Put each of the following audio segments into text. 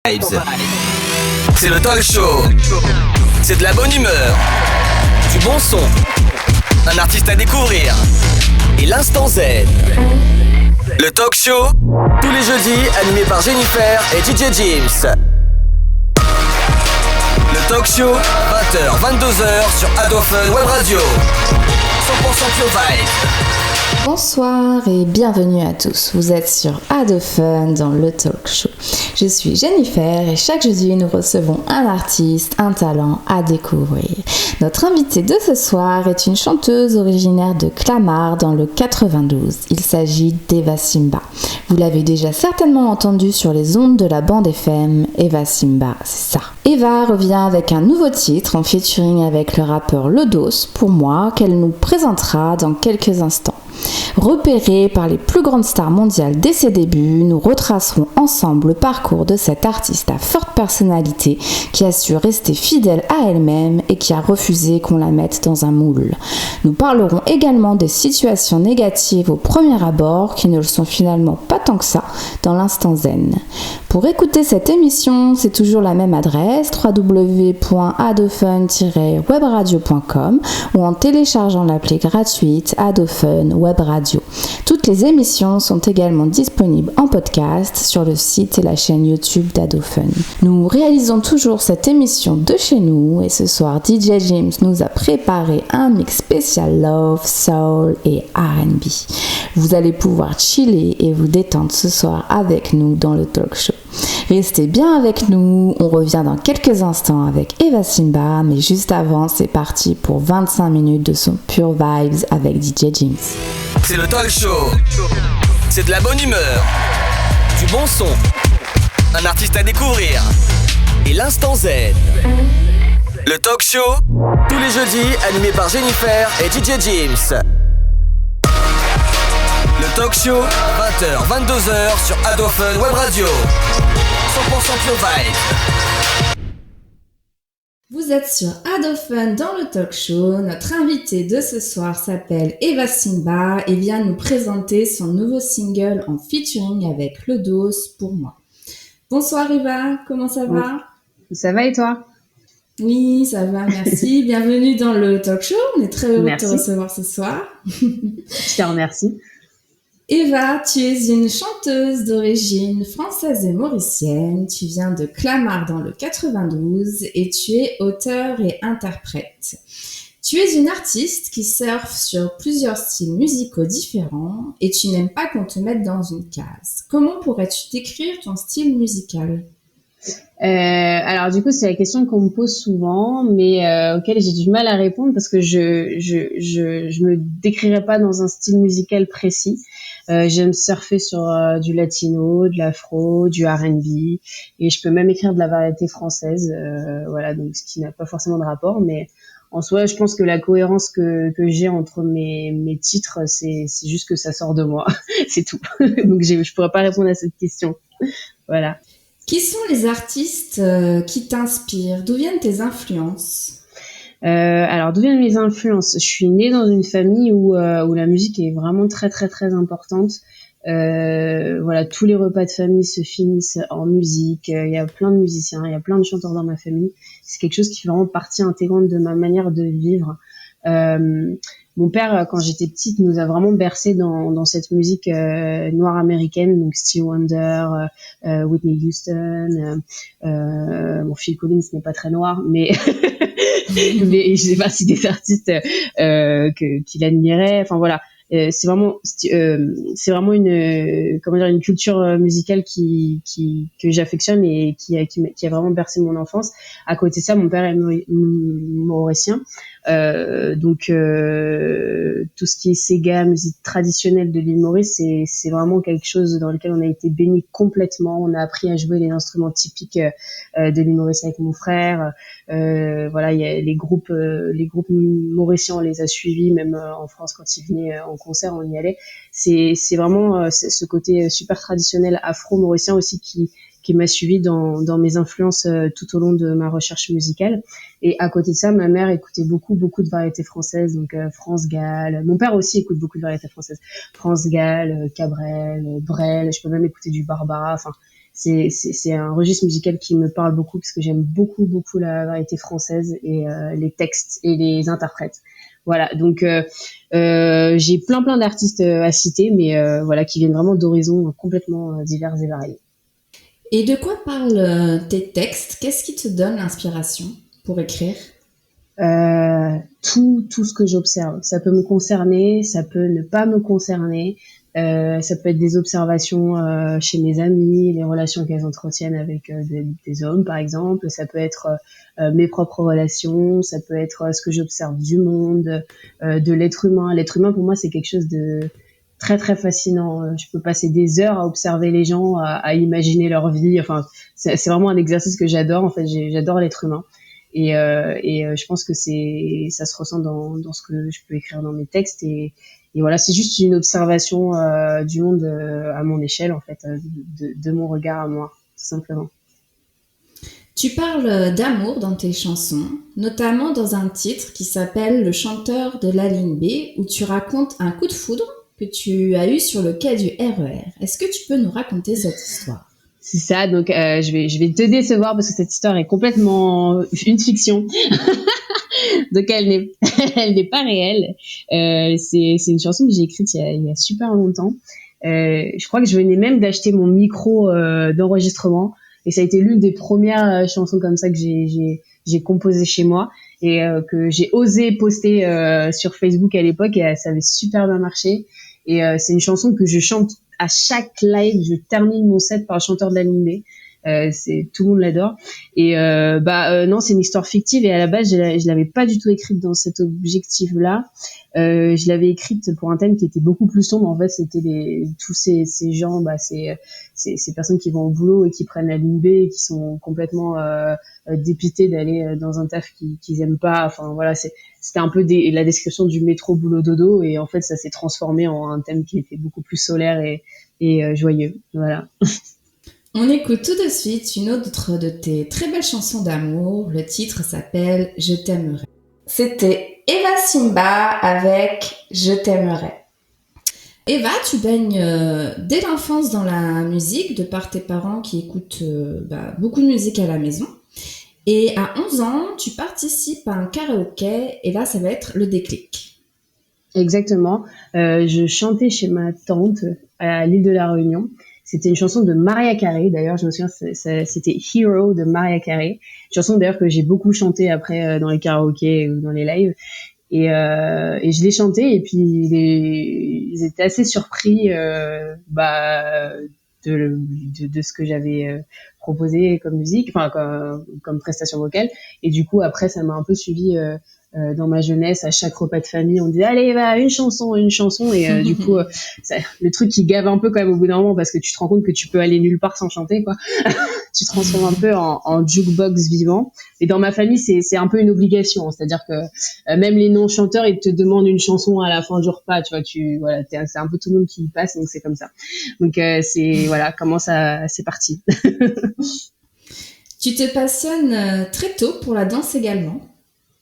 Vibes. C'est le talk show. C'est de la bonne humeur. Du bon son. Un artiste à découvrir. Et l'instant Z. Le talk show, tous les jeudis, animé par Jennifer et DJ James. Le talk show, 20h, 22h sur Ado Fun Web Radio. 100% Pure Vibe. Bonsoir et bienvenue à tous. Vous êtes sur Ado Fun dans le talk show. Je suis Jennifer et chaque jeudi nous recevons un artiste, un talent à découvrir. Notre invitée de ce soir est une chanteuse originaire de Clamart dans le 92. Il s'agit d'Eva Simba. Vous l'avez déjà certainement entendue sur les ondes de la bande FM. Eva Simba, c'est ça. Eva revient avec un nouveau titre en featuring avec le rappeur Lodos, pour moi, qu'elle nous présentera dans quelques instants. Repérée par les plus grandes stars mondiales dès ses débuts, nous retracerons ensemble le parcours de cette artiste à forte personnalité qui a su rester fidèle à elle-même et qui a refusé qu'on la mette dans un moule. Nous parlerons également des situations négatives au premier abord qui ne le sont finalement pas tant que ça dans l'instant zen. Pour écouter cette émission, c'est toujours la même adresse www.adofun-webradio.com ou en téléchargeant l'appli gratuite Adofun Web Radio. Toutes les émissions sont également disponibles en podcast sur le site et la chaîne YouTube d'Adofun. Nous réalisons toujours cette émission de chez nous et ce soir DJ James nous a préparé un mix spécial Love, Soul et R&B. Vous allez pouvoir chiller et vous détendre ce soir avec nous dans le talk show. Restez bien avec nous, on revient dans quelques instants avec Eva Simba, mais juste avant, c'est parti pour 25 minutes de son Pure Vibes avec DJ James. C'est le talk show, c'est de la bonne humeur, du bon son, un artiste à découvrir, et l'instant Z. Le talk show, tous les jeudis, animé par Jennifer et DJ James. Le talk show, 20h, 22h sur Ado Fun Web Radio. 100% Pure Vibe. Vous êtes sur Ado Fun dans le talk show. Notre invitée de ce soir s'appelle Eva Simba et vient nous présenter son nouveau single en featuring avec Lodos, pour moi. Bonsoir Eva, comment ça va? Ça va et toi? Oui, ça va, merci. Bienvenue dans le talk show. On est très heureux de te recevoir ce soir. Je te remercie. Eva, tu es une chanteuse d'origine française et mauricienne. Tu viens de Clamart dans le 92 et tu es auteure et interprète. Tu es une artiste qui surfe sur plusieurs styles musicaux différents et tu n'aimes pas qu'on te mette dans une case. Comment pourrais-tu décrire ton style musical ? Alors du coup c'est la question qu'on me pose souvent, mais auquel j'ai du mal à répondre parce que je me décrirais pas dans un style musical précis. J'aime surfer sur du latino, de l'afro, du R&B, et je peux même écrire de la variété française, voilà, donc ce qui n'a pas forcément de rapport, mais en soi je pense que la cohérence que j'ai entre mes titres, c'est juste que ça sort de moi, c'est tout. Donc je pourrais pas répondre à cette question. Voilà. Qui sont les artistes qui t'inspirent? D'où viennent tes influences? Alors, d'où viennent mes influences? Je suis née dans une famille où la musique est vraiment très très très importante. Voilà, tous les repas de famille se finissent en musique. Il y a plein de musiciens, il y a plein de chanteurs dans ma famille. C'est quelque chose qui fait vraiment partie intégrante de ma manière de vivre. Mon père, quand j'étais petite, nous a vraiment bercé dans cette musique noire américaine, donc Stevie Wonder, Whitney Houston, Phil Collins n'est pas très noir, mais mais je sais pas si des artistes qu'il admirait. Enfin voilà, c'est vraiment une culture musicale que j'affectionne et qui a vraiment bercé mon enfance. À côté de ça, mon père est mauricien. Donc tout ce qui est Sega, musique traditionnelle de l'île Maurice, c'est vraiment quelque chose dans lequel on a été baigné complètement. On a appris à jouer les instruments typiques de l'île Maurice avec mon frère. Voilà, il y a les groupes mauriciens, on les a suivis, même en France quand ils venaient en concert, on y allait. C'est vraiment ce côté super traditionnel afro-mauricien aussi qui m'a suivi dans mes influences tout au long de ma recherche musicale. Et à côté de ça, ma mère écoutait beaucoup de variétés françaises, donc France Gall. Mon père aussi écoute beaucoup de variétés françaises. France Gall, Cabrel, Brel, je peux même écouter du Barbara. Enfin, c'est un registre musical qui me parle beaucoup parce que j'aime beaucoup la variété française et les textes et les interprètes. Voilà, donc j'ai plein d'artistes à citer, mais voilà, qui viennent vraiment d'horizons complètement divers et variés. Et de quoi parlent tes textes? Qu'est-ce qui te donne l'inspiration pour écrire? Tout ce que j'observe. Ça peut me concerner, ça peut ne pas me concerner. Ça peut être des observations chez mes amis, les relations qu'elles entretiennent avec des hommes, par exemple. Ça peut être mes propres relations. Ça peut être ce que j'observe du monde, de l'être humain. L'être humain, pour moi, c'est quelque chose de très fascinant. Je peux passer des heures à observer les gens, à imaginer leur vie. Enfin, c'est vraiment un exercice que j'adore. En fait, j'adore l'être humain. Et je pense que ça se ressent dans ce que je peux écrire dans mes textes. Et voilà, c'est juste une observation du monde à mon échelle, en fait, de mon regard à moi, tout simplement. Tu parles d'amour dans tes chansons, notamment dans un titre qui s'appelle Le chanteur de la ligne B, où tu racontes un coup de foudre que tu as eu sur le quai du RER. Est-ce que tu peux nous raconter cette histoire? C'est ça, donc je vais te décevoir parce que cette histoire est complètement une fiction. Donc elle n'est pas réelle. C'est une chanson que j'ai écrite il y a super longtemps. Je crois que je venais même d'acheter mon micro d'enregistrement et ça a été l'une des premières chansons comme ça que j'ai composé chez moi et que j'ai osé poster sur Facebook à l'époque et ça avait super bien marché. Et c'est une chanson que je chante à chaque live. Je termine mon set par le chanteur de la ligne B. Tout le monde l'adore. Et non, c'est une histoire fictive et à la base je l'avais pas du tout écrite dans cet objectif-là. Je l'avais écrite pour un thème qui était beaucoup plus sombre. En fait, c'était tous ces gens, ces personnes qui vont au boulot et qui prennent la ligne B et qui sont complètement dépités d'aller dans un taf qu'ils aiment pas. Enfin voilà, c'était un peu la description du métro boulot dodo et en fait ça s'est transformé en un thème qui était beaucoup plus solaire et joyeux. Voilà. On écoute tout de suite une autre de tes très belles chansons d'amour. Le titre s'appelle Je t'aimerai. C'était Eva Simba avec Je t'aimerai. Eva, tu baignes dès l'enfance dans la musique, de par tes parents qui écoutent beaucoup de musique à la maison. Et à 11 ans, tu participes à un karaoké et là, ça va être le déclic. Exactement. Je chantais chez ma tante à l'île de la Réunion. C'était une chanson de Mariah Carey. D'ailleurs, je me souviens, c'était Hero de Mariah Carey. Une chanson d'ailleurs que j'ai beaucoup chantée après dans les karaokés ou dans les lives. Et je l'ai chantée et puis ils étaient assez surpris de ce que j'avais proposé comme musique, enfin comme prestation vocale. Et du coup, après, ça m'a un peu suivi dans ma jeunesse. À chaque repas de famille, on disait allez, va, une chanson. Et du coup, le truc qui gave un peu quand même au bout d'un moment parce que tu te rends compte que tu peux aller nulle part sans chanter, quoi. Tu te transformes un peu en jukebox vivant. Et dans ma famille, c'est un peu une obligation. C'est-à-dire que même les non-chanteurs, ils te demandent une chanson à la fin du repas. Tu vois, c'est un peu tout le monde qui y passe, donc c'est comme ça. Donc voilà comment c'est parti. Tu te passionnes très tôt pour la danse également.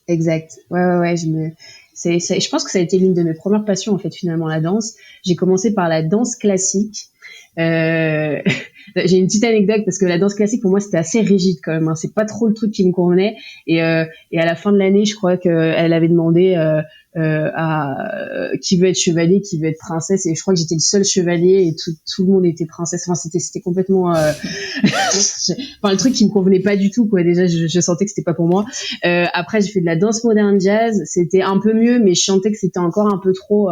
Exact. Ouais. Je pense que ça a été l'une de mes premières passions, en fait, finalement, la danse. J'ai commencé par la danse classique. J'ai une petite anecdote parce que la danse classique, pour moi, c'était assez rigide quand même, hein. C'est pas trop le truc qui me convenait. Et à la fin de l'année, je crois qu'elle avait demandé à qui veut être chevalier, qui veut être princesse. Et je crois que j'étais le seul chevalier et tout le monde était princesse. Enfin, c'était complètement le truc qui me convenait pas du tout, quoi. Déjà, je sentais que c'était pas pour moi. Après, j'ai fait de la danse moderne jazz. C'était un peu mieux, mais je sentais que c'était encore un peu trop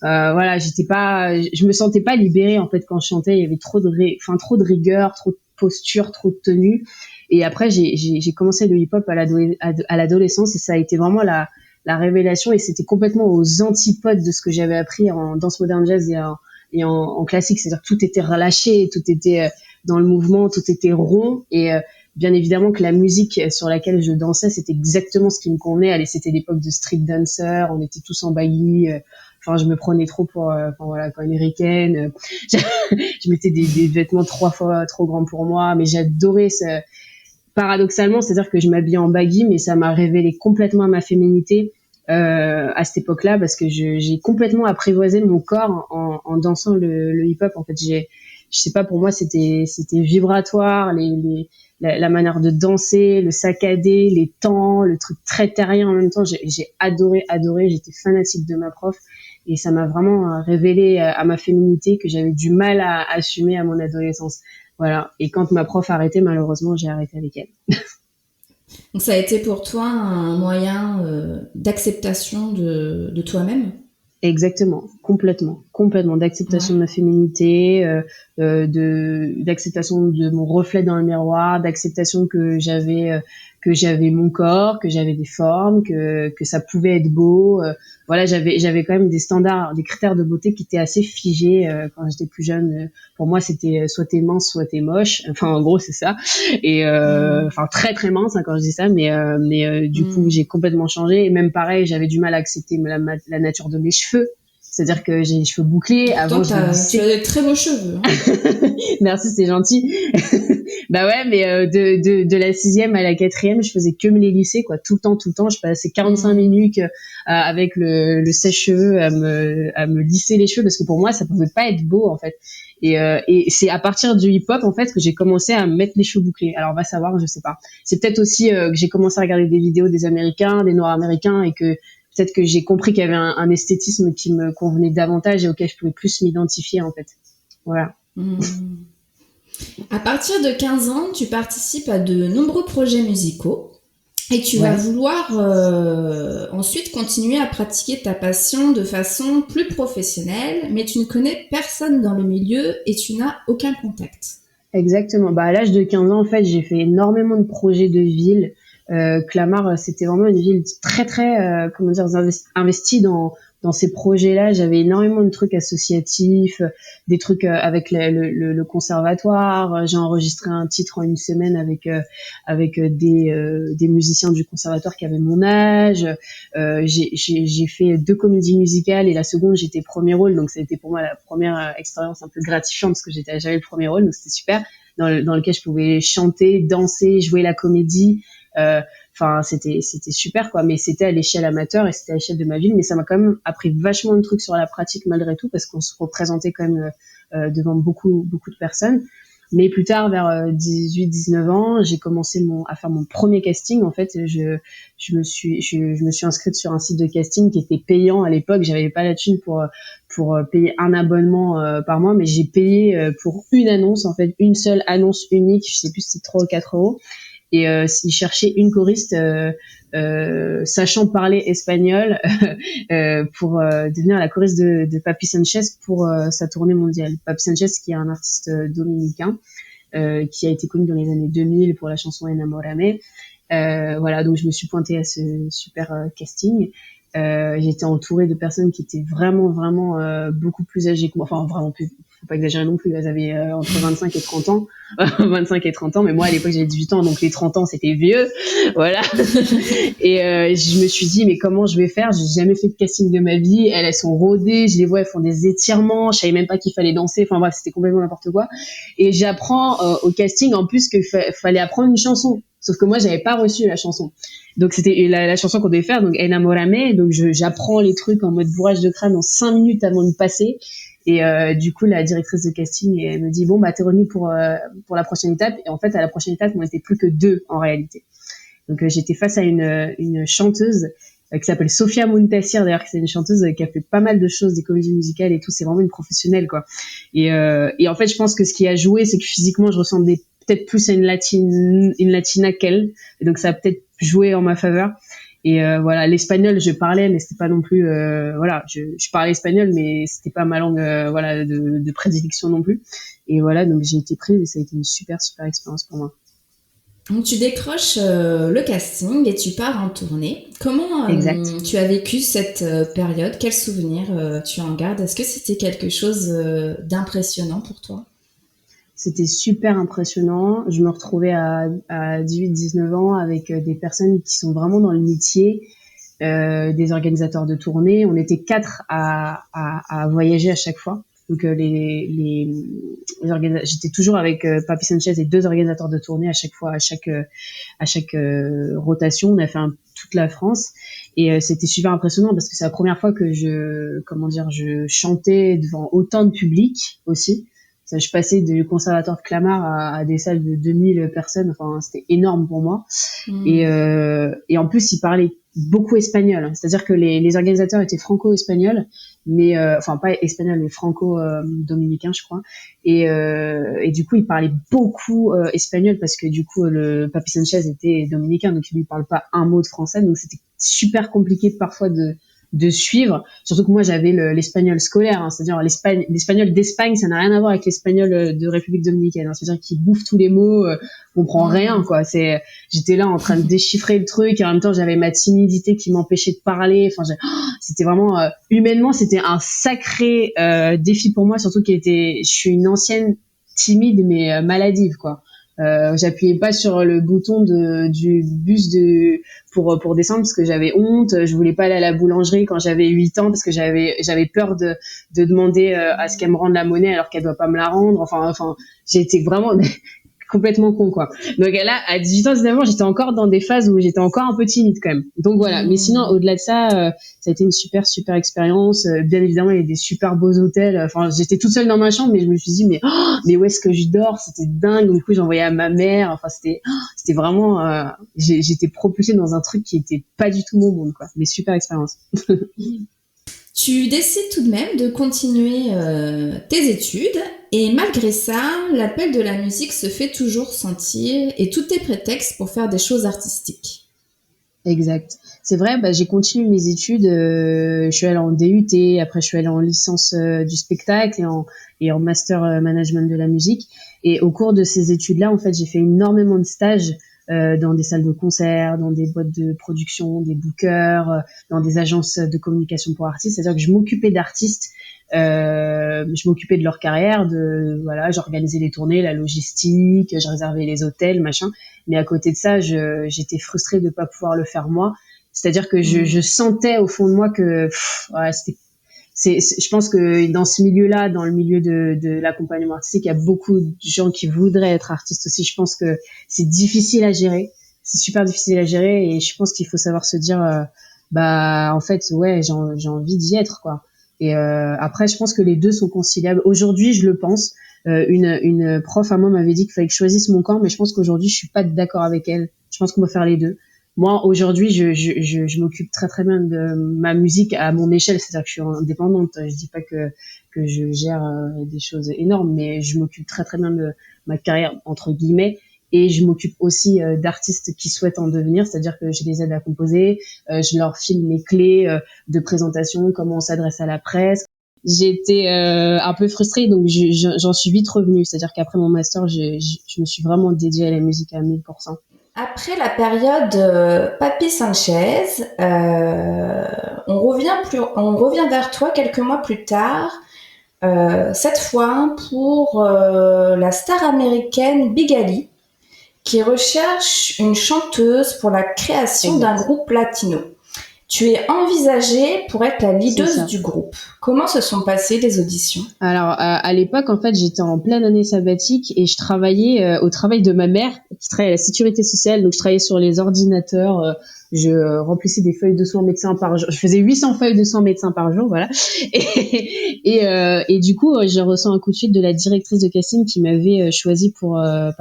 voilà, je me sentais pas libérée, en fait, quand je chantais. Il y avait trop de rigueur, trop de posture, trop de tenue. Et après, j'ai commencé le hip-hop à l'adolescence et ça a été vraiment la révélation et c'était complètement aux antipodes de ce que j'avais appris en danse moderne jazz et en classique. C'est-à-dire que tout était relâché, tout était dans le mouvement, tout était rond et bien évidemment que la musique sur laquelle je dansais, c'était exactement ce qui me convenait. Allez, c'était l'époque de street dancer, on était tous en baggy. Enfin, je me prenais trop pour américaine. Je mettais des vêtements 3 fois trop grands pour moi, mais j'adorais paradoxalement, c'est-à-dire que je m'habillais en baggy, mais ça m'a révélé complètement ma féminité à cette époque-là parce que j'ai complètement apprivoisé mon corps en dansant le hip-hop. En fait, je sais pas, pour moi c'était vibratoire, la manière de danser, le saccadé, les temps, le truc très terrien en même temps. J'ai adoré, j'étais fanatique de ma prof et ça m'a vraiment révélé à ma féminité que j'avais du mal à assumer à mon adolescence. Voilà. Et quand ma prof a arrêté, malheureusement, j'ai arrêté avec elle. Donc ça a été pour toi un moyen d'acceptation de toi-même? Exactement, complètement d'acceptation de ma féminité, d'acceptation de mon reflet dans le miroir, d'acceptation que j'avais mon corps, que j'avais des formes, que ça pouvait être beau. Voilà, j'avais quand même des standards, des critères de beauté qui étaient assez figés quand j'étais plus jeune. Pour moi, c'était soit t'es mince, soit t'es moche. Enfin, en gros, c'est ça. Et enfin très très mince quand je dis ça, mais du coup, j'ai complètement changé. Et même pareil, j'avais du mal à accepter la nature de mes cheveux. C'est-à-dire que j'ai les cheveux bouclés. Pourtant, avant, tu as de très beaux cheveux. Hein. Merci, c'est gentil. Bah ouais, mais de la 6e à la 4e, je faisais que me les lisser, quoi, tout le temps. Je passais 45 minutes avec le sèche-cheveux à me lisser les cheveux parce que pour moi, ça pouvait pas être beau en fait. Et c'est à partir du hip-hop en fait que j'ai commencé à me mettre les cheveux bouclés. Alors on va savoir, je sais pas. C'est peut-être aussi que j'ai commencé à regarder des vidéos des Américains, des Noirs américains et que peut-être que j'ai compris qu'il y avait un esthétisme qui me convenait davantage et auquel je pouvais plus m'identifier en fait. Voilà. À partir de 15 ans, tu participes à de nombreux projets musicaux et tu vas vouloir ensuite continuer à pratiquer ta passion de façon plus professionnelle, mais tu ne connais personne dans le milieu et tu n'as aucun contact. Exactement. Bah, à l'âge de 15 ans, en fait, j'ai fait énormément de projets de ville. Clamart, c'était vraiment une ville très, très, comment dire, investie dans ces projets-là. J'avais énormément de trucs associatifs, des trucs avec le conservatoire. J'ai enregistré un titre en une semaine avec des musiciens du conservatoire qui avaient mon âge. J'ai fait 2 comédies musicales et la seconde, j'étais premier rôle. Donc, ça a été pour moi la première expérience un peu gratifiante parce que j'avais le premier rôle. Donc, c'était super. Dans lequel je pouvais chanter, danser, jouer la comédie. Enfin, c'était super quoi, mais c'était à l'échelle amateur et c'était à l'échelle de ma ville, mais ça m'a quand même appris vachement de trucs sur la pratique malgré tout parce qu'on se représentait quand même devant beaucoup de personnes. Mais plus tard, vers 18-19 ans, j'ai commencé à faire mon premier casting. En fait, je me suis inscrite sur un site de casting qui était payant à l'époque. J'avais pas la thune pour payer un abonnement par mois, mais j'ai payé pour une annonce, en fait, une seule annonce unique. Je sais plus si c'est 3 ou 4 euros. Et ils cherchaient une choriste sachant parler espagnol pour devenir la choriste de Papi Sanchez pour sa tournée mondiale. Papi Sanchez, qui est un artiste dominicain qui a été connu dans les années 2000 pour la chanson Enamorame. Voilà, donc je me suis pointée à ce super casting. J'étais entourée de personnes qui étaient vraiment beaucoup plus âgées que moi. Enfin, vraiment plus, faut pas exagérer non plus. Elles avaient entre 25 et 30 ans. 25 et 30 ans, mais moi à l'époque j'avais 18 ans, donc les 30 ans c'était vieux. Voilà. Et je me suis dit, mais comment je vais faire? J'ai jamais fait de casting de ma vie. Elles sont rodées, je les vois, elles font des étirements. Je savais même pas qu'il fallait danser. Enfin bref, c'était complètement n'importe quoi. Et j'apprends au casting en plus qu'il fallait apprendre une chanson. Sauf que moi, j'avais pas reçu la chanson. Donc, c'était la chanson qu'on devait faire, donc Enamorame. Donc, j'apprends les trucs en mode bourrage de crâne en 5 minutes avant de passer. Et du coup, la directrice de casting, elle me dit, bon, bah, t'es revenue pour la prochaine étape. Et en fait, à la prochaine étape, on n'était plus que 2 en réalité. Donc, j'étais face à une chanteuse qui s'appelle Sofia Muntassir, d'ailleurs, c'est une chanteuse qui a fait pas mal de choses, des comédies musicales et tout. C'est vraiment une professionnelle, quoi. Et en fait, je pense que ce qui a joué, c'est que physiquement, je ressemblais peut-être plus à une latina qu'elle, et donc ça a peut-être joué en ma faveur. Et voilà, l'espagnol je parlais, mais c'était pas non plus voilà, je parlais espagnol, mais c'était pas ma langue voilà de prédilection non plus. Et voilà, donc j'ai été prise et ça a été une super expérience pour moi. Donc tu décroches le casting et tu pars en tournée. Comment tu as vécu cette période? Quels souvenirs tu en gardes? Est-ce que c'était quelque chose d'impressionnant pour toi? C'était super impressionnant. Je me retrouvais à 18-19 ans avec des personnes qui sont vraiment dans le métier, des organisateurs de tournées. On était 4 à voyager à chaque fois. Donc j'étais toujours avec Papi Sanchez et 2 organisateurs de tournée à chaque fois, à chaque rotation. On a fait toute la France et c'était super impressionnant parce que c'est la première fois que je chantais devant autant de public aussi. Je passais du conservatoire de Clamart à des salles de 2000 personnes. Enfin, c'était énorme pour moi. Et en plus, ils parlaient beaucoup espagnol. C'est-à-dire que les organisateurs étaient franco-espagnols, mais enfin pas espagnols, mais franco-dominicains, je crois. Et du coup, ils parlaient beaucoup espagnol parce que du coup, le Papi Sanchez était dominicain, donc il lui parle pas un mot de français. Donc c'était super compliqué parfois de suivre, surtout que moi j'avais l'espagnol scolaire, hein, c'est-à-dire l'espagnol d'Espagne, ça n'a rien à voir avec l'espagnol de République dominicaine, hein, c'est-à-dire qu'il bouffe tous les mots, on comprend rien, quoi. J'étais là en train de déchiffrer le truc, et en même temps j'avais ma timidité qui m'empêchait de parler. Enfin, c'était vraiment humainement, c'était un sacré défi pour moi, surtout je suis une ancienne timide mais maladive, quoi. J'appuyais pas sur le bouton du bus pour descendre parce que j'avais honte. Je voulais pas aller à la boulangerie quand j'avais 8 ans parce que j'avais peur de demander à ce qu'elle me rende la monnaie alors qu'elle doit pas me la rendre. Enfin, j'ai été vraiment complètement con, quoi. Donc là, à 18 ans, 19 ans, j'étais encore dans des phases où j'étais encore un peu timide quand même. Donc voilà. Mais sinon, au-delà de ça, ça a été une super expérience. Bien évidemment, il y a des super beaux hôtels. Enfin, j'étais toute seule dans ma chambre, mais je me suis dit, mais où est-ce que je dors? C'était dingue. Du coup, j'envoyais à ma mère. Enfin, c'était vraiment, j'étais propulsée dans un truc qui était pas du tout mon monde, quoi. Mais super expérience. Tu décides tout de même de continuer tes études et malgré ça, l'appel de la musique se fait toujours sentir et tout est prétexte pour faire des choses artistiques. Exact. C'est vrai, j'ai continué mes études, je suis allée en DUT, après je suis allée en licence du spectacle et en master management de la musique. Et au cours de ces études-là, en fait, j'ai fait énormément de stages dans des salles de concert, dans des boîtes de production, des bookers, dans des agences de communication pour artistes. C'est-à-dire que je m'occupais d'artistes, je m'occupais de leur carrière, j'organisais les tournées, la logistique, je réservais les hôtels, machin. Mais à côté de ça, j'étais frustrée de pas pouvoir le faire moi. C'est-à-dire que je sentais au fond de moi que je pense que dans ce milieu-là, dans le milieu de l'accompagnement artistique, il y a beaucoup de gens qui voudraient être artistes aussi. Je pense que c'est difficile à gérer. C'est super difficile à gérer et je pense qu'il faut savoir se dire, en fait, ouais, j'ai envie d'y être, quoi. Et après, je pense que les deux sont conciliables. Aujourd'hui, je le pense. Une prof à moi m'avait dit qu'il fallait que je choisisse mon camp, mais je pense qu'aujourd'hui, je suis pas d'accord avec elle. Je pense qu'on doit faire les deux. Moi, aujourd'hui, je m'occupe très très bien de ma musique à mon échelle, c'est-à-dire que je suis indépendante. Je dis pas que je gère des choses énormes, mais je m'occupe très très bien de ma carrière entre guillemets, et je m'occupe aussi d'artistes qui souhaitent en devenir, c'est-à-dire que je les aide à composer, je leur file mes clés de présentation, comment on s'adresse à la presse. J'ai été un peu frustrée, donc j'en suis vite revenue, c'est-à-dire qu'après mon master, je me suis vraiment dédiée à la musique à 1000%. Après la période Papi Sanchez, on revient vers toi quelques mois plus tard, cette fois pour la star américaine Big Ali, qui recherche une chanteuse pour la création d'un groupe latino. Tu es envisagée pour être la leaduse du groupe. Comment se sont passées les auditions? Alors, à l'époque, en fait, j'étais en pleine année sabbatique et je travaillais au travail de ma mère, qui travaille à la sécurité sociale. Donc, je travaillais sur les ordinateurs. Je remplissais des feuilles de soins médecins par jour. Je faisais 800 feuilles de soins médecins par jour, voilà. Et du coup, j'ai reçu un coup de fil de la directrice de casting qui m'avait choisi pour la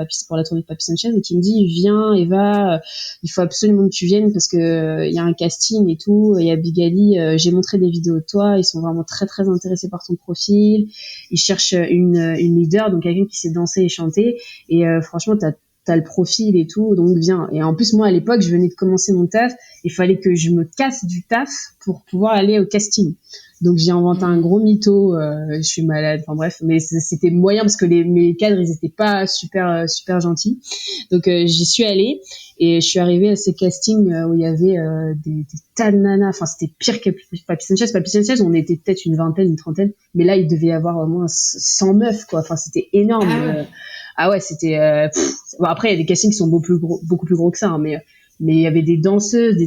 tournée de Papi Sanchez et qui me dit, viens Eva, il faut absolument que tu viennes parce que il y a un casting et tout. Il y a Big Ali, j'ai montré des vidéos de toi, ils sont vraiment très très intéressés par ton profil. Ils cherchent une leader, donc quelqu'un qui sait danser et chanter. Et franchement, t'as le profil et tout, donc viens. Et en plus, moi, à l'époque, je venais de commencer mon taf. Il fallait que je me casse du taf pour pouvoir aller au casting. Donc, j'ai inventé un gros mytho. Je suis malade. Enfin, bref. Mais c'était moyen parce que mes cadres, ils étaient pas super gentils. Donc, j'y suis allée et je suis arrivée à ces castings où il y avait des tas de nanas. Enfin, c'était pire que Papi Sanchez. Papi Sanchez, on était peut-être une vingtaine, une trentaine. Mais là, il devait y avoir au moins 100 meufs, quoi. Enfin, c'était énorme. Ah ouais, c'était. Bon, après, il y a des castings qui sont beaucoup plus gros que ça, hein, mais il y avait des danseuses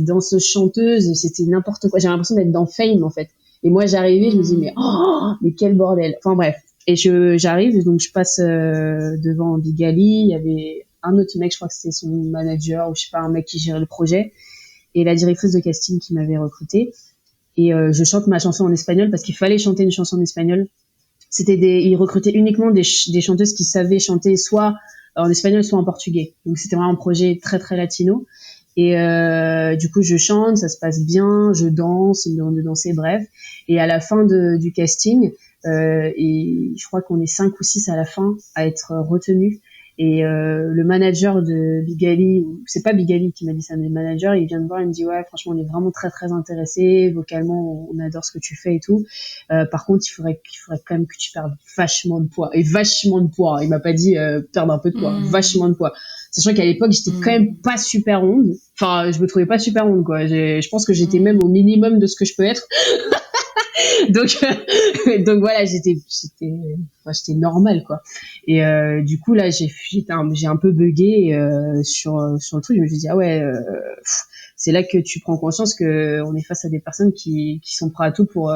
chanteuses, c'était n'importe quoi. J'ai l'impression d'être dans Fame, en fait. Et moi, j'arrivais, je me dis, mais quel bordel. Enfin bref. Et j'arrive, donc je passe devant Big Ali. Il y avait un autre mec, je crois que c'était son manager ou je sais pas, un mec qui gérait le projet, et la directrice de casting qui m'avait recrutée. Et je chante ma chanson en espagnol parce qu'il fallait chanter une chanson en espagnol. ils recrutaient uniquement des chanteuses qui savaient chanter soit en espagnol, soit en portugais. Donc c'était vraiment un projet très très latino. Et du coup, je chante, ça se passe bien, je danse, ils me demandent de danser, bref. Et à la fin du casting, et je crois qu'on est 5 ou 6 à la fin à être retenus. Et le manager de Big Ali, c'est pas Big Ali qui m'a dit ça, mais le manager, il vient me voir, il me dit ouais, franchement, on est vraiment très très intéressés, vocalement, on adore ce que tu fais et tout. Par contre, il faudrait quand même que tu perdes vachement de poids, et vachement de poids. Il m'a pas dit perdre un peu de poids, vachement de poids. Sachant qu'à l'époque, j'étais quand même pas super ronde. Enfin, je me trouvais pas super ronde, quoi. Je pense que j'étais même au minimum de ce que je peux être. donc voilà, j'étais normale, quoi. Et du coup là, j'ai un peu bugué sur le truc. Je me suis dit ah ouais, c'est là que tu prends conscience que on est face à des personnes qui sont prêtes à tout pour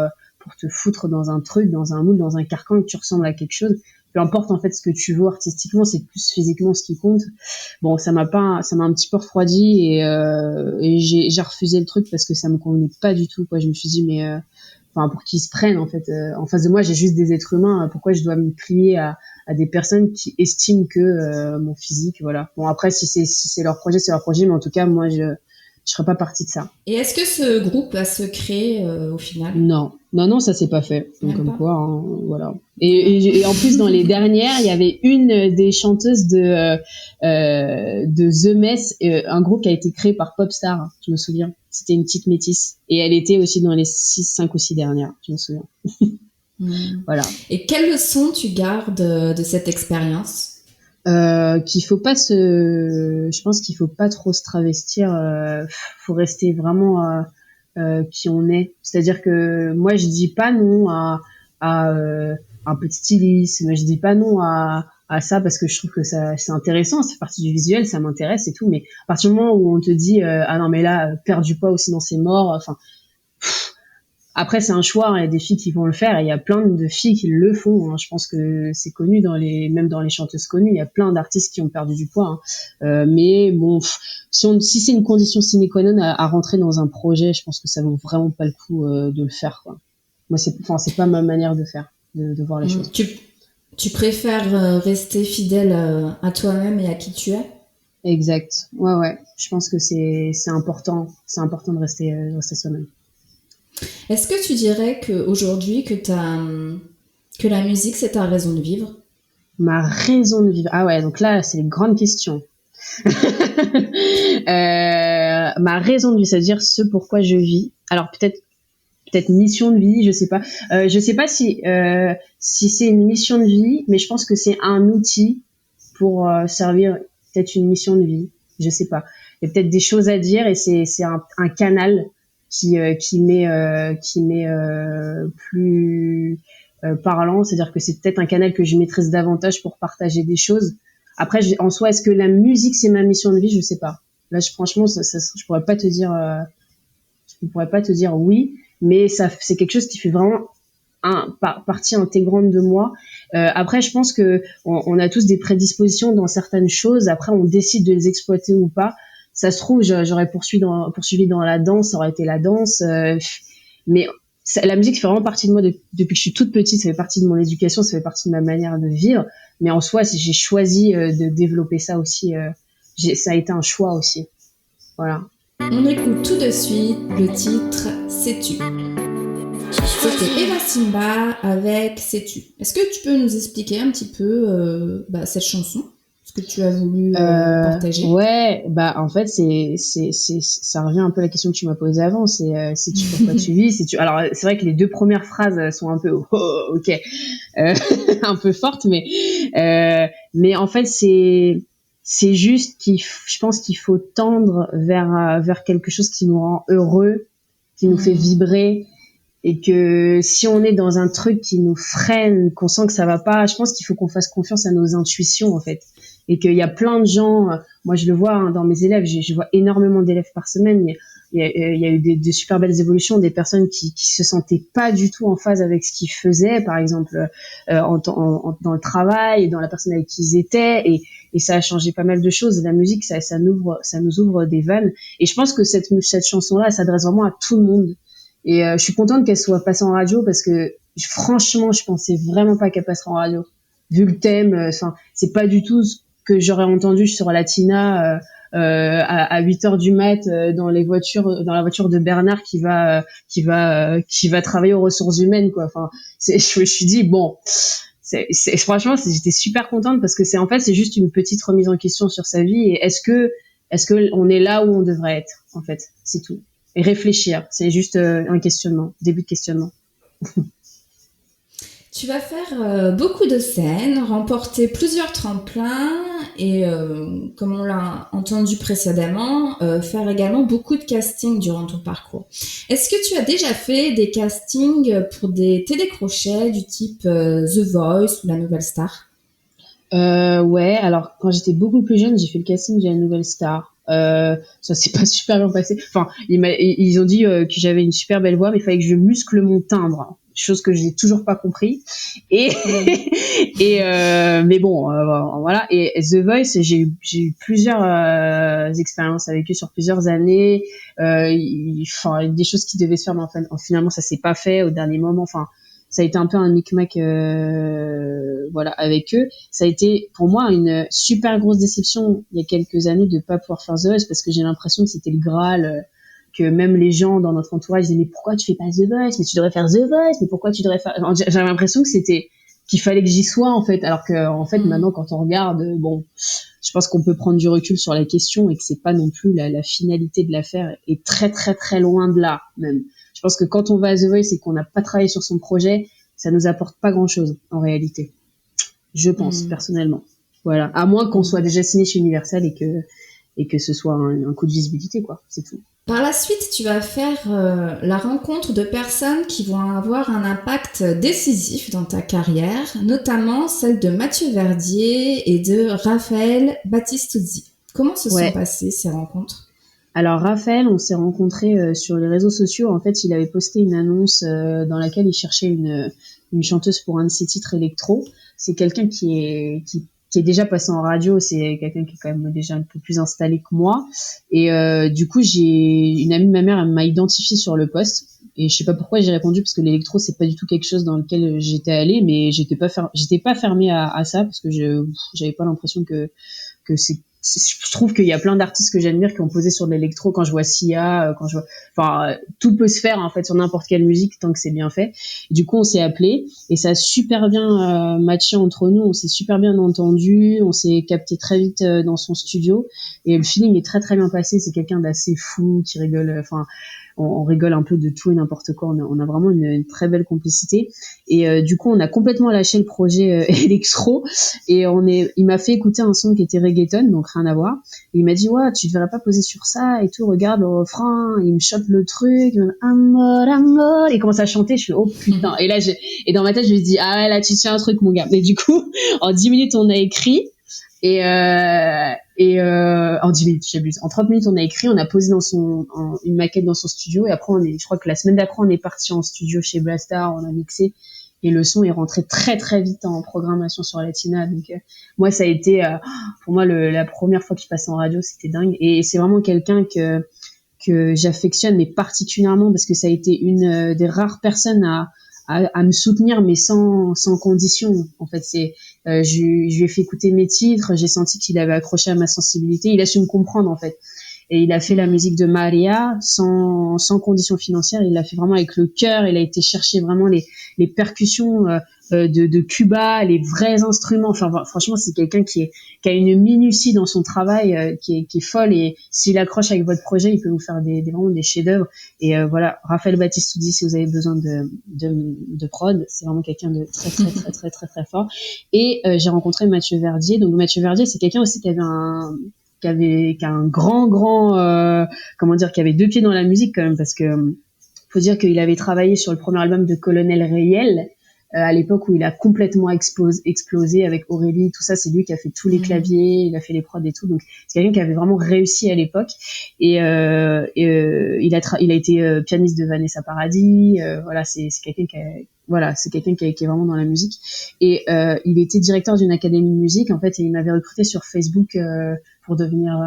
te foutre dans un truc, dans un moule, dans un carcan, que tu ressembles à quelque chose. Peu importe en fait ce que tu veux artistiquement, c'est plus physiquement ce qui compte. Bon, ça m'a un petit peu refroidi et j'ai refusé le truc parce que ça me convenait pas du tout, quoi. Je me suis dit mais pour qu'ils se prennent en fait, en face de moi j'ai juste des êtres humains, pourquoi je dois me plier à des personnes qui estiment que mon physique, voilà. Bon, après si c'est leur projet, c'est leur projet, mais en tout cas moi je serais pas partie de ça. Et est-ce que ce groupe va se créer au final? Non, ça s'est pas fait. Donc comme quoi, hein, voilà. Et en plus dans les dernières, il y avait une des chanteuses de The Mess, un groupe qui a été créé par Popstar, je me souviens. C'était une petite métisse et elle était aussi dans les 5 ou 6 dernières, je me souviens. Voilà. Et quelle leçon tu gardes de cette expérience? Je pense qu'il faut pas trop se travestir, faut rester vraiment qui on est. C'est-à-dire que moi je dis pas non à un petit stylisme, je dis pas non à ça parce que je trouve que ça c'est intéressant, ça fait partie du visuel, ça m'intéresse et tout, mais à partir du moment où on te dit ah non mais là perdre du poids ou sinon c'est mort, enfin après c'est un choix, hein, il y a des filles qui vont le faire et il y a plein de filles qui le font, hein. Je pense que c'est connu même dans les chanteuses connues, il y a plein d'artistes qui ont perdu du poids, hein. Mais bon, si c'est une condition sine qua non à rentrer dans un projet, je pense que ça vaut vraiment pas le coup de le faire, quoi. Moi c'est pas ma manière de faire, de voir les choses. Tu préfères rester fidèle à toi-même et à qui tu es? Exact. Ouais. Je pense que c'est important de rester soi-même. Est-ce que tu dirais qu'aujourd'hui, que la musique, c'est ta raison de vivre? Ma raison de vivre. Ah ouais, donc là, c'est une grande question. Ma raison de vivre, c'est-à-dire ce pourquoi je vis. Alors peut-être mission de vie, je sais pas. Je sais pas si c'est une mission de vie, mais je pense que c'est un outil pour servir peut-être une mission de vie. Je sais pas. Il y a peut-être des choses à dire et c'est un canal qui m'est plus parlant, c'est-à-dire que c'est peut-être un canal que je maîtrise davantage pour partager des choses. Après, en soi, est-ce que la musique c'est ma mission de vie? Je sais pas. Là, franchement, je pourrais pas te dire oui, mais c'est quelque chose qui fait vraiment partie intégrante de moi. Après, je pense que on a tous des prédispositions dans certaines choses. Après, on décide de les exploiter ou pas. Ça se trouve, j'aurais poursuivi dans la danse, ça aurait été la danse. Mais la musique fait vraiment partie de moi depuis que je suis toute petite. Ça fait partie de mon éducation, ça fait partie de ma manière de vivre. Mais en soi, si j'ai choisi de développer ça aussi, ça a été un choix aussi. Voilà. On écoute tout de suite le titre Sais-tu. C'était Eva Simba avec Sais-tu. Est-ce que tu peux nous expliquer un petit peu cette chanson, ce que tu as voulu partager? Ouais, en fait ça revient un peu à la question que tu m'as posée avant, c'est sais-tu pourquoi tu vis, alors c'est vrai que les 2 premières phrases sont un peu ok un peu fortes, mais en fait c'est juste je pense qu'il faut tendre vers quelque chose qui nous rend heureux, qui nous fait vibrer. Et que si on est dans un truc qui nous freine, qu'on sent que ça va pas, je pense qu'il faut qu'on fasse confiance à nos intuitions, en fait. Et qu'il y a plein de gens, moi je le vois hein, dans mes élèves, je vois énormément d'élèves par semaine, il y a eu de super belles évolutions, des personnes qui se sentaient pas du tout en phase avec ce qu'ils faisaient, par exemple dans le travail, dans la personne avec qui ils étaient, et ça a changé pas mal de choses. La musique, ça nous ouvre des vannes. Et je pense que cette chanson-là, elle s'adresse vraiment à tout le monde. Et je suis contente qu'elle soit passée en radio parce que franchement, je pensais vraiment pas qu'elle passerait en radio. Vu le thème, c'est pas du tout ce que j'aurais entendu sur Latina à 8 heures du mat dans la voiture de Bernard qui va travailler aux ressources humaines, quoi. Enfin, je me suis dit bon, franchement, j'étais super contente parce que c'est juste une petite remise en question sur sa vie et est-ce que on est là où on devrait être, en fait, c'est tout. Et réfléchir, c'est juste un questionnement, début de questionnement. Tu vas faire beaucoup de scènes, remporter plusieurs tremplins et, comme on l'a entendu précédemment, faire également beaucoup de castings durant ton parcours. Est-ce que tu as déjà fait des castings pour des télécrochets du type The Voice ou La Nouvelle Star ? Ouais, alors quand j'étais beaucoup plus jeune, j'ai fait le casting de La Nouvelle Star. Ça s'est pas super bien passé. Enfin, ils ont dit que j'avais une super belle voix, mais il fallait que je muscle mon timbre, chose que j'ai toujours pas compris. Et mais bon, voilà. Et The Voice, j'ai eu plusieurs expériences avec eux sur plusieurs années. Enfin, des choses qui devaient se faire, mais finalement ça s'est pas fait au dernier moment. Enfin, ça a été un peu un micmac, voilà, avec eux. Ça a été pour moi une super grosse déception il y a quelques années de pas pouvoir faire The Voice parce que j'ai l'impression que c'était le Graal, que même les gens dans notre entourage disaient mais pourquoi tu fais pas The Voice, mais tu devrais faire The Voice, mais pourquoi tu devrais faire. J'avais l'impression que qu'il fallait que j'y sois, en fait, alors que en fait maintenant quand on regarde, bon, je pense qu'on peut prendre du recul sur la question et que c'est pas non plus la finalité de l'affaire, est très très très loin de là même. Je pense que quand on va à The Voice et qu'on n'a pas travaillé sur son projet, ça nous apporte pas grand-chose en réalité. Je pense personnellement. Voilà, à moins qu'on soit déjà signé chez Universal et que ce soit un coup de visibilité, quoi. C'est tout. Par la suite, tu vas faire la rencontre de personnes qui vont avoir un impact décisif dans ta carrière, notamment celle de Mathieu Verdier et de Raphaël Battistuzzi. Comment se sont passées ces rencontres ? Alors Raphaël, on s'est rencontrés sur les réseaux sociaux. En fait, il avait posté une annonce dans laquelle il cherchait une chanteuse pour un de ses titres électro. C'est quelqu'un qui est déjà passé en radio. C'est quelqu'un qui est quand même déjà un peu plus installé que moi. Et du coup, une amie de ma mère, elle m'a identifiée sur le poste. Et je sais pas pourquoi j'ai répondu parce que l'électro c'est pas du tout quelque chose dans lequel j'étais allée, mais j'étais pas fermée à ça parce que j'avais pas l'impression que je trouve qu'il y a plein d'artistes que j'admire qui ont posé sur de l'électro. Quand je vois Sia, tout peut se faire en fait sur n'importe quelle musique tant que c'est bien fait. Et du coup, on s'est appelé et ça a super bien matché entre nous. On s'est super bien entendu, on s'est capté très vite dans son studio et le feeling est très très bien passé. C'est quelqu'un d'assez fou qui rigole. Enfin, on rigole un peu de tout et n'importe quoi. On a vraiment une très belle complicité. Et du coup, on a complètement lâché le projet électro et il m'a fait écouter un son qui était reggaeton, donc rien à voir. Et il m'a dit ouais, tu devrais pas poser sur ça et tout. Regarde le refrain. Il me chope le truc. Il me dit, amor, amor. Il commence à chanter. Je fais oh putain. Et dans ma tête, je me dis ah ouais, là tu tiens un truc mon gars. Et du coup, en 10 minutes, on a écrit. Et en 10 minutes, j'abuse. En 30 minutes, on a écrit, on a posé une maquette dans son studio et après je crois que la semaine d'après, on est parti en studio chez Blastar, on a mixé et le son est rentré très très vite en programmation sur Latina. Donc moi, ça a été pour moi la première fois qu'il passait en radio, c'était dingue et c'est vraiment quelqu'un que j'affectionne mais particulièrement parce que ça a été une des rares personnes à me soutenir mais sans condition. En fait, je lui ai fait écouter mes titres, j'ai senti qu'il avait accroché à ma sensibilité, il a su me comprendre en fait. Et il a fait la musique de Maria sans condition financière, il l'a fait vraiment avec le cœur, il a été chercher vraiment les percussions de Cuba, les vrais instruments. Enfin, franchement, c'est quelqu'un qui a une minutie dans son travail qui est folle. Et s'il accroche avec votre projet, il peut vous faire vraiment des chefs-d'œuvre. Et voilà, Raphaël Battistuzzi, si vous avez besoin de prod, c'est vraiment quelqu'un de très très très très très très fort. Et j'ai rencontré Mathieu Verdier. Donc Mathieu Verdier, c'est quelqu'un aussi qui avait un grand qui avait 2 pieds dans la musique quand même, parce que faut dire qu'il avait travaillé sur le premier album de Colonel Rayel à l'époque où il a complètement explosé avec Aurélie, tout ça, c'est lui qui a fait tous les claviers, il a fait les prods et tout, donc c'est quelqu'un qui avait vraiment réussi à l'époque. Et il a été pianiste de Vanessa Paradis, voilà, c'est quelqu'un voilà, c'est quelqu'un qui est vraiment dans la musique. Et il était directeur d'une académie de musique, en fait, et il m'avait recruté sur Facebook pour devenir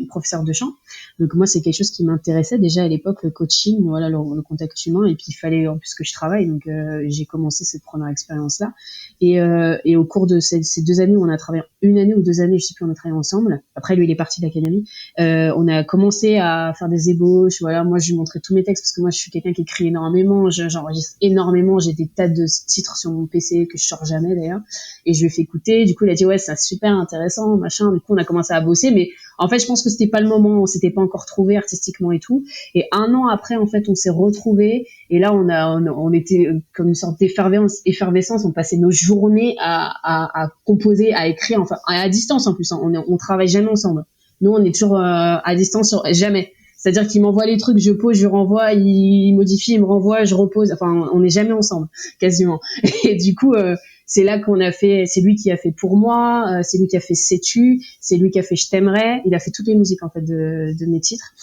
professeur de chant. Donc moi, c'est quelque chose qui m'intéressait déjà à l'époque, le coaching, voilà, le contact humain. Et puis il fallait, en plus que je travaille, donc j'ai commencé cette première expérience-là. Et au cours de ces 2 années où on a travaillé, 1 année ou 2 années, je sais plus, on a travaillé ensemble. Après, lui, il est parti de l'académie. On a commencé à faire des ébauches. Voilà, moi, je lui montrais tous mes textes parce que moi, je suis quelqu'un qui écrit énormément. J'enregistre énormément. J'ai des tas de titres sur mon PC que je sors jamais d'ailleurs. Et je lui ai fait écouter. Du coup, il a dit ouais, c'est super intéressant, machin. Du coup, on a commencé à bosser, mais en fait, je pense que c'était pas le moment. On s'était pas encore trouvé artistiquement et tout. Et 1 an après, en fait, on s'est retrouvés. Et là, on était comme une sorte d'effervescence. On passait nos journées à composer, à écrire, enfin à distance en plus. Hein. On travaille jamais ensemble. Nous, on est toujours à distance, jamais. C'est-à-dire qu'il m'envoie les trucs, je pose, je renvoie, il modifie, il me renvoie, je repose. Enfin, on n'est jamais ensemble, quasiment. Et du coup, c'est là qu'on a fait. C'est lui qui a fait Pour moi, c'est lui qui a fait Sais-tu, c'est lui qui a fait Je t'aimerais. Il a fait toutes les musiques en fait de mes titres.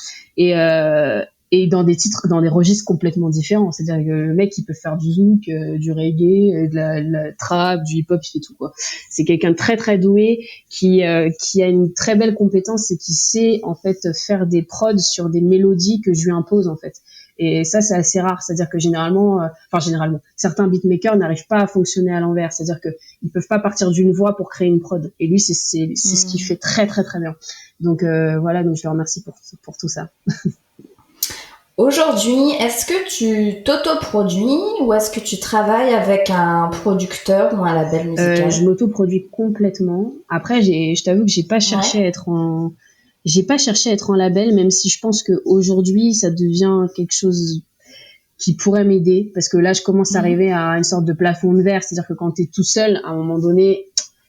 Et dans des titres, dans des registres complètement différents. C'est-à-dire que le mec, il peut faire du zouk, du reggae, de la trap, du hip-hop, il fait tout, quoi. C'est quelqu'un de très, très doué, qui a une très belle compétence et qui sait, en fait, faire des prods sur des mélodies que je lui impose, en fait. Et ça, c'est assez rare. C'est-à-dire que généralement, certains beatmakers n'arrivent pas à fonctionner à l'envers. C'est-à-dire que ils peuvent pas partir d'une voix pour créer une prod. Et lui, c'est ce qu'il fait très, très, très bien. Donc, voilà. Donc, je le remercie pour tout ça. Aujourd'hui, est-ce que tu t'autoproduis ou est-ce que tu travailles avec un producteur ou un label musical? Je m'autoproduis complètement. Après, je t'avoue que j'ai pas cherché à être en label, même si je pense que aujourd'hui ça devient quelque chose qui pourrait m'aider, parce que là, je commence à arriver à une sorte de plafond de verre. C'est-à-dire que quand t'es tout seul, à un moment donné,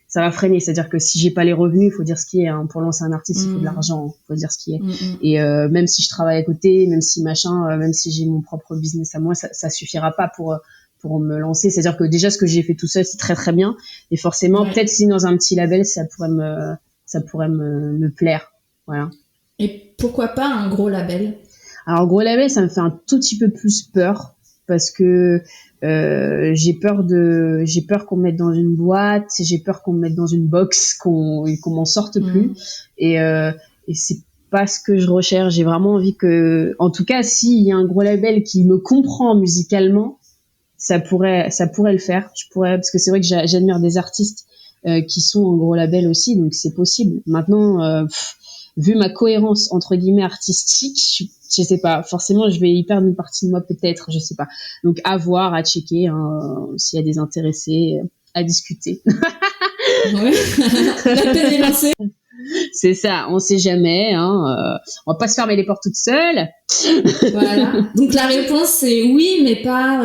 ça va freiner. C'est-à-dire que si j'ai pas les revenus, il faut dire ce qui est. Hein. Pour lancer un artiste, il faut de l'argent. Il faut dire ce qui est. Et même si je travaille à côté, même si même si j'ai mon propre business à moi, ça suffira pas pour me lancer. C'est-à-dire que déjà, ce que j'ai fait tout seul, c'est très très bien. Et forcément, peut-être si dans un petit label, ça pourrait me plaire. Voilà. Et pourquoi pas un gros label? Alors, gros label, ça me fait un tout petit peu plus peur, parce que j'ai peur qu'on me mette dans une boîte, j'ai peur qu'on me mette dans une box, qu'on m'en sorte plus. Et c'est pas ce que je recherche. J'ai vraiment envie que, en tout cas, s'il y a un gros label qui me comprend musicalement, ça pourrait le faire. Parce que c'est vrai que j'admire des artistes qui sont en gros label aussi, donc c'est possible. Maintenant, vu ma cohérence entre guillemets artistique, je sais pas, forcément je vais y perdre une partie de moi peut-être, je sais pas. Donc à voir, à checker, hein, s'il y a des intéressés, à discuter. Ouais. L'appel est lancé. C'est ça, on sait jamais, hein, on va pas se fermer les portes toute seule. Voilà. Donc la réponse c'est oui, mais pas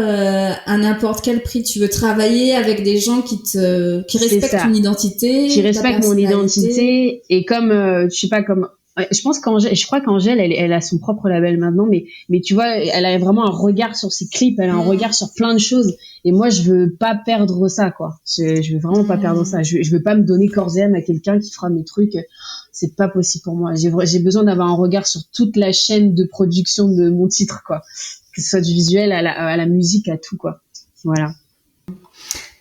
à n'importe quel prix. Tu veux travailler avec des gens qui respectent ton identité, qui respectent mon identité, et comme je sais pas, comme je crois qu'Angèle elle a son propre label maintenant, mais tu vois, elle a vraiment un regard sur ses clips, elle a un regard sur plein de choses, et moi je veux pas perdre ça, quoi. Je veux vraiment pas perdre ça. Je veux pas me donner corps et âme à quelqu'un qui fera mes trucs. C'est pas possible pour moi. J'ai besoin d'avoir un regard sur toute la chaîne de production de mon titre, quoi. Que ce soit du visuel à la musique, à tout, quoi. Voilà.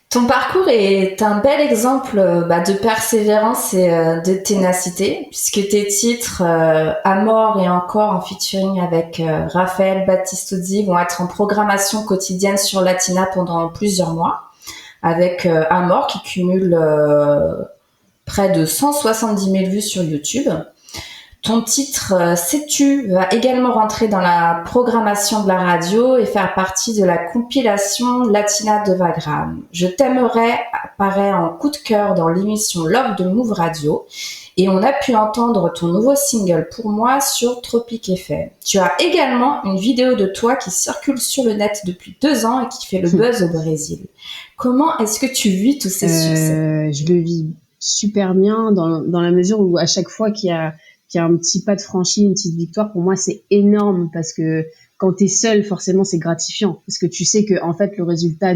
Ton parcours est un bel exemple de persévérance et de ténacité, puisque tes titres Amor et encore en featuring avec Raphaël Battistuzzi vont être en programmation quotidienne sur Latina pendant plusieurs mois, avec Amor qui cumule près de 170 000 vues sur YouTube. Ton titre Sais-tu va également rentrer dans la programmation de la radio et faire partie de la compilation Latina de Vagram. Je t'aimerais apparaît en coup de cœur dans l'émission Love de Move Radio, et on a pu entendre ton nouveau single Pour moi sur Tropic FM. Tu as également une vidéo de toi qui circule sur le net depuis 2 ans et qui fait le buzz au Brésil. Comment est-ce que tu vis tous ces succès? Je le vis super bien dans la mesure où à chaque fois qu'il y qu'il y a un petit pas de franchi, une petite victoire, pour moi, c'est énorme parce que quand t'es seul, forcément, c'est gratifiant parce que tu sais que en fait, le résultat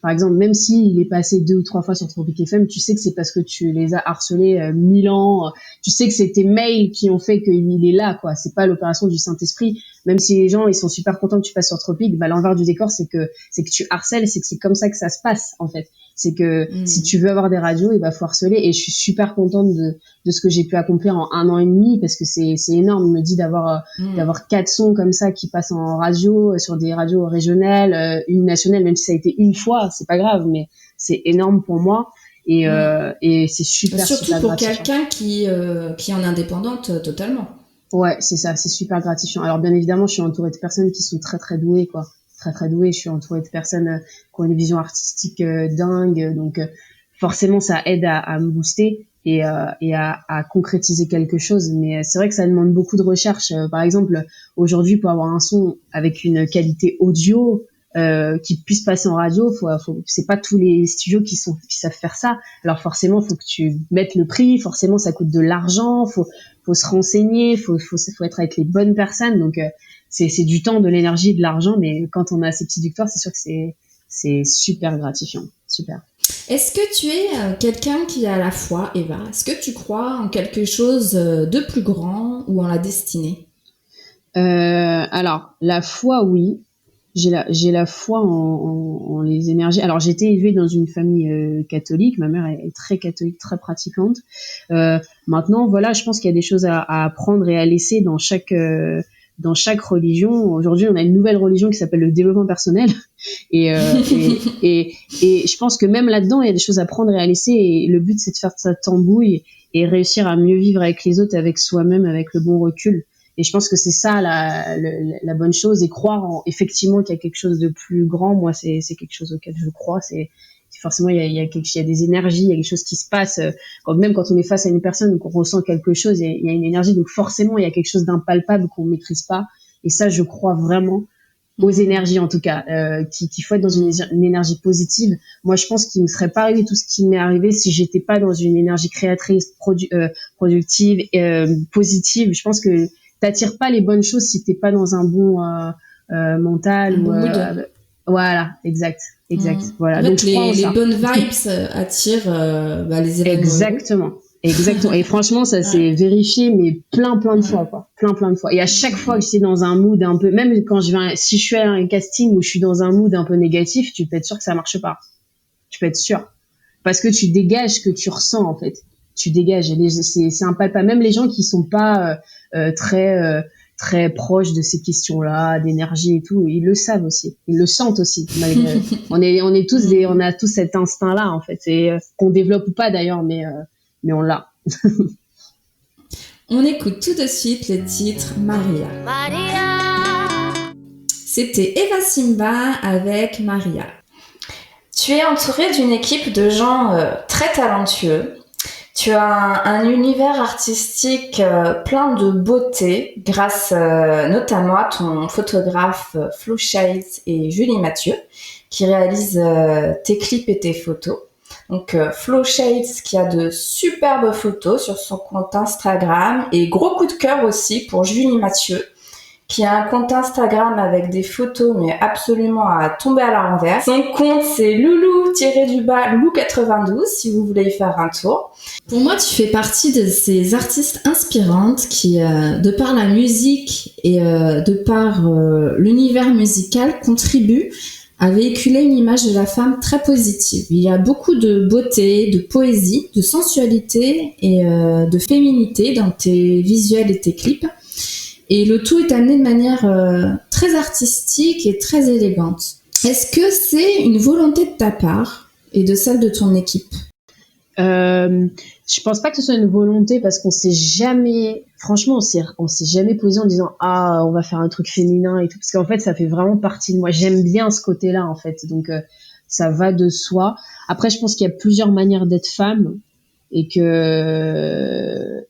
par exemple, même s'il est passé 2 ou 3 fois sur Tropic FM, tu sais que c'est parce que tu les as harcelés 1000 ans. Tu sais que c'est tes mails qui ont fait qu'il est là, quoi. C'est pas l'opération du Saint-Esprit. Même si les gens ils sont super contents que tu passes sur Tropic, l'envers du décor, c'est que tu harcèles, c'est que c'est comme ça que ça se passe en fait. C'est que si tu veux avoir des radios, il faut harceler. Et je suis super contente de ce que j'ai pu accomplir en 1 an et demi parce que c'est énorme. Il me dit d'avoir 4 sons comme ça qui passent en radio sur des radios régionales, une nationale, même si ça a été une fois, c'est pas grave, mais c'est énorme pour moi. Et c'est super. Surtout super pour gratifiant. quelqu'un qui est en indépendante totalement. Ouais, c'est ça, c'est super gratifiant. Alors bien évidemment, je suis entourée de personnes qui sont très très douées, quoi. Très très douées. Je suis entourée de personnes qui ont une vision artistique dingue, donc forcément ça aide à me booster et à concrétiser quelque chose. Mais c'est vrai que ça demande beaucoup de recherche. Par exemple, aujourd'hui, pour avoir un son avec une qualité audio qui puisse passer en radio, c'est pas tous les studios qui savent faire ça. Alors forcément, faut que tu mettes le prix. Forcément, ça coûte de l'argent. Faut se renseigner. Faut être avec les bonnes personnes. Donc c'est du temps, de l'énergie, de l'argent. Mais quand on a ces petites victoires, c'est sûr que c'est super gratifiant. Super. Est-ce que tu es quelqu'un qui a la foi, Eva? Est-ce que tu crois en quelque chose de plus grand ou en la destinée? Alors, la foi, oui. J'ai la foi en les énergies. Alors, j'ai été élevée dans une famille catholique. Ma mère est très catholique, très pratiquante. Maintenant, voilà, je pense qu'il y a des choses à apprendre et à laisser dans chaque religion. Aujourd'hui, on a une nouvelle religion qui s'appelle le développement personnel. Et je pense que même là-dedans, il y a des choses à prendre et à laisser. Et le but, c'est de faire sa tambouille et réussir à mieux vivre avec les autres, avec soi-même, avec le bon recul. Et je pense que c'est ça la bonne chose. Et croire effectivement qu'il y a quelque chose de plus grand, moi, c'est quelque chose auquel je crois. C'est forcément, il y a des énergies, il y a quelque chose qui se passe. Même quand on est face à une personne, qu'on ressent quelque chose, il y a une énergie. Donc forcément, il y a quelque chose d'impalpable qu'on maîtrise pas. Et ça, je crois vraiment aux énergies, en tout cas, qu'il faut être dans une énergie positive. Moi, je pense qu'il me serait pas arrivé tout ce qui m'est arrivé si j'étais pas dans une énergie créatrice, productive, positive. Je pense que t'attires pas les bonnes choses si t'es pas dans un bon mental. Voilà, exact. Voilà. En fait, donc les bonnes vibes attirent les événements. Exactement. Et franchement, ça s'est vérifié, mais plein de fois, quoi. Plein de fois. Et à chaque fois que j'étais dans un mood un peu, même quand si je suis à un casting où je suis dans un mood un peu négatif, tu peux être sûr que ça marche pas. Tu peux être sûr. Parce que tu dégages ce que tu ressens, en fait. Tu dégages. C'est impalpable. Même les gens qui sont pas très proches de ces questions-là, d'énergie et tout, ils le savent aussi. Ils le sentent aussi. Malgré, on a tous cet instinct-là, en fait. Et qu'on développe ou pas, d'ailleurs, mais on l'a. On écoute tout de suite le titre Maria. C'était Eva Simba avec Maria. Tu es entourée d'une équipe de gens très talentueux. Tu as un univers artistique plein de beauté grâce notamment à ton photographe Flo Shades et Julie Mathieu qui réalisent tes clips et tes photos. Donc Flo Shades qui a de superbes photos sur son compte Instagram et gros coup de cœur aussi pour Julie Mathieu qui a un compte Instagram avec des photos mais absolument à tomber à la renverse. Son compte c'est loulou-loulou92 si vous voulez y faire un tour. Pour moi tu fais partie de ces artistes inspirantes qui de par la musique et de par l'univers musical contribuent à véhiculer une image de la femme très positive. Il y a beaucoup de beauté, de poésie, de sensualité et de féminité dans tes visuels et tes clips. Et le tout est amené de manière très artistique et très élégante. Est-ce que c'est une volonté de ta part et de celle de ton équipe ? Je pense pas que ce soit une volonté parce qu'on s'est jamais, franchement, on s'est jamais posé en disant on va faire un truc féminin et tout, parce qu'en fait ça fait vraiment partie de moi. J'aime bien ce côté-là en fait, donc ça va de soi. Après, je pense qu'il y a plusieurs manières d'être femme et que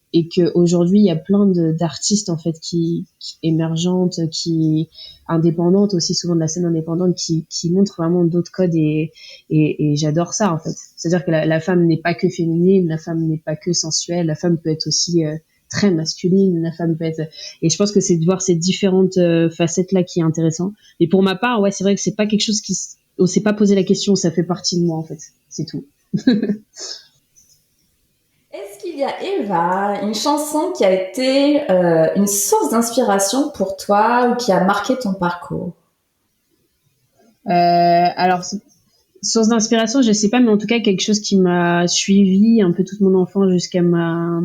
aujourd'hui il y a plein d'artistes en fait qui émergentes, qui indépendantes aussi, souvent de la scène indépendante, qui montrent vraiment d'autres codes et j'adore ça en fait. C'est-à-dire que la femme n'est pas que féminine, la femme n'est pas que sensuelle, la femme peut être aussi très masculine, la femme peut être... Et je pense que c'est de voir ces différentes facettes-là qui est intéressant. Et pour ma part, ouais, c'est vrai que c'est pas quelque chose on s'est pas posé la question, ça fait partie de moi, en fait. C'est tout. Est-ce qu'il y a, Eva, une chanson qui a été une source d'inspiration pour toi ou qui a marqué ton parcours? Alors, source d'inspiration, je sais pas, mais en tout cas quelque chose qui m'a suivi un peu toute mon enfance jusqu'à maintenant,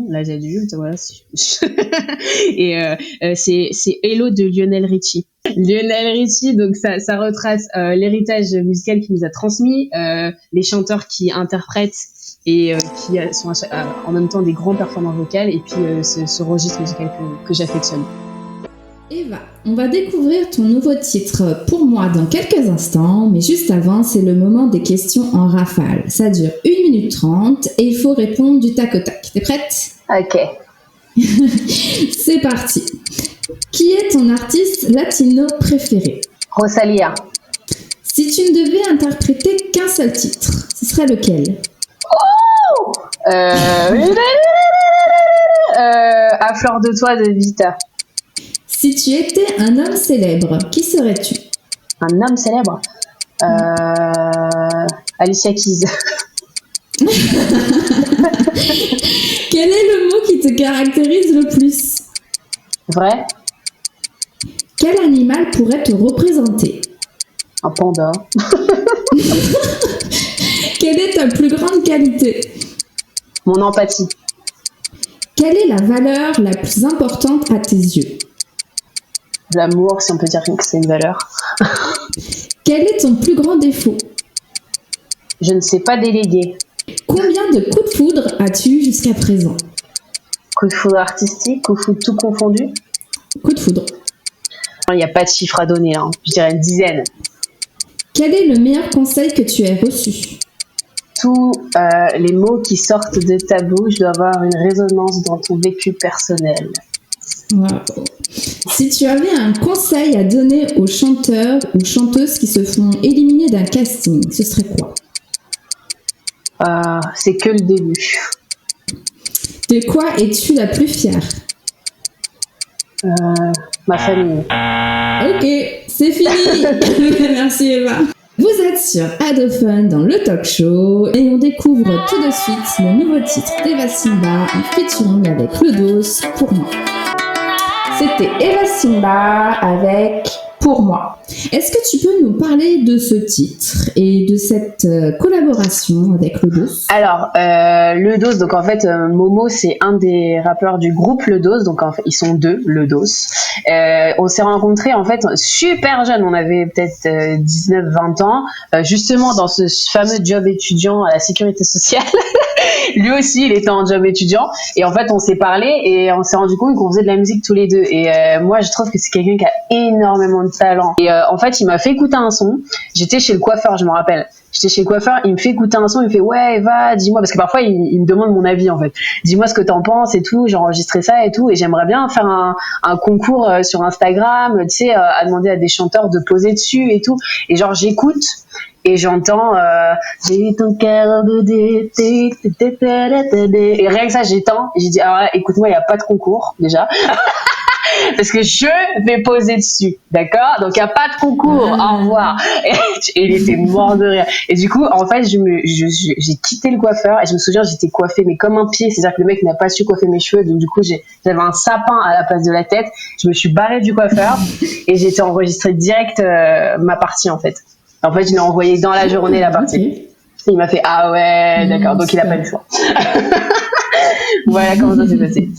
l'âge adulte, voilà. Et c'est Hello de Lionel Richie. Lionel Richie, donc ça retrace l'héritage musical qu'il nous a transmis, les chanteurs qui interprètent et qui sont en même temps des grands performeurs vocaux, et puis ce registre musical que j'affectionne. Eva, on va découvrir ton nouveau titre Pour moi dans quelques instants, mais juste avant, c'est le moment des questions en rafale. Ça dure 1 minute 30 et il faut répondre du tac au tac. T'es prête? Ok. C'est parti. Qui est ton artiste latino préféré? Rosalia. Si tu ne devais interpréter qu'un seul titre, ce serait lequel? À fleur de toi de Vita. Si tu étais un homme célèbre, qui serais-tu? Un homme célèbre, Alicia Keys. Quel est le mot qui te caractérise le plus? Vrai. Quel animal pourrait te représenter? Un panda. Quelle est ta plus grande qualité? Mon empathie. Quelle est la valeur la plus importante à tes yeux? L'amour, si on peut dire que c'est une valeur. Quel est ton plus grand défaut? Je ne sais pas déléguer. Combien de coups de foudre as-tu jusqu'à présent? Coup de foudre artistique, coup de foudre tout confondu. Coup de foudre. Il n'y a pas de chiffre à donner, hein. Je dirais une dizaine. Quel est le meilleur conseil que tu aies reçu? Tous les mots qui sortent de ta bouche doivent avoir une résonance dans ton vécu personnel. Wow. Si tu avais un conseil à donner aux chanteurs ou chanteuses qui se font éliminer d'un casting, ce serait quoi? C'est que le début. De quoi es-tu la plus fière? Ma famille. Ok, c'est fini. Merci Eva. Vous êtes sur Adofun dans le talk show et on découvre tout de suite le nouveau titre d'Eva Simba en featuring avec Lodos, Pour moi. C'était Eva Simba avec Pour moi. Est-ce que tu peux nous parler de ce titre et de cette collaboration avec Lodos? Alors, Lodos, donc en fait, Momo, c'est un des rappeurs du groupe Lodos, donc en fait, ils sont deux, Lodos. On s'est rencontrés en fait super jeunes, on avait peut-être 19-20 ans, justement dans ce fameux job étudiant à la sécurité sociale. Lui aussi, il était en job étudiant, et en fait, on s'est parlé et on s'est rendu compte qu'on faisait de la musique tous les deux. Et moi, je trouve que c'est quelqu'un qui a énormément de talent. Et en fait, il m'a fait écouter un son. J'étais chez le coiffeur, je me rappelle. J'étais chez le coiffeur, il me fait écouter un son, il me fait ouais Eva, dis-moi, parce que parfois il me demande mon avis en fait. Dis-moi ce que t'en penses et tout, j'ai enregistré ça et tout, et j'aimerais bien faire un concours sur Instagram, tu sais, à demander à des chanteurs de poser dessus et tout. Et genre j'écoute et j'entends j'ai ton cœur de et rien que ça j'étends et j'ai dit ah ouais, écoute-moi, il y a pas de concours déjà. Parce que je vais poser dessus, d'accord? Donc il y a pas de concours, au revoir. Et il était mort de rire. Et du coup, en fait, j'ai quitté le coiffeur et je me souviens, j'étais coiffée mais comme un pied, c'est-à-dire que le mec n'a pas su coiffer mes cheveux, donc du coup j'avais un sapin à la place de la tête. Je me suis barrée du coiffeur et j'ai été enregistrée direct ma partie en fait. En fait, je l'ai envoyé dans la journée la partie. Okay. Il m'a fait ah ouais, d'accord, donc il a pas eu le choix. Voilà comment ça s'est passé.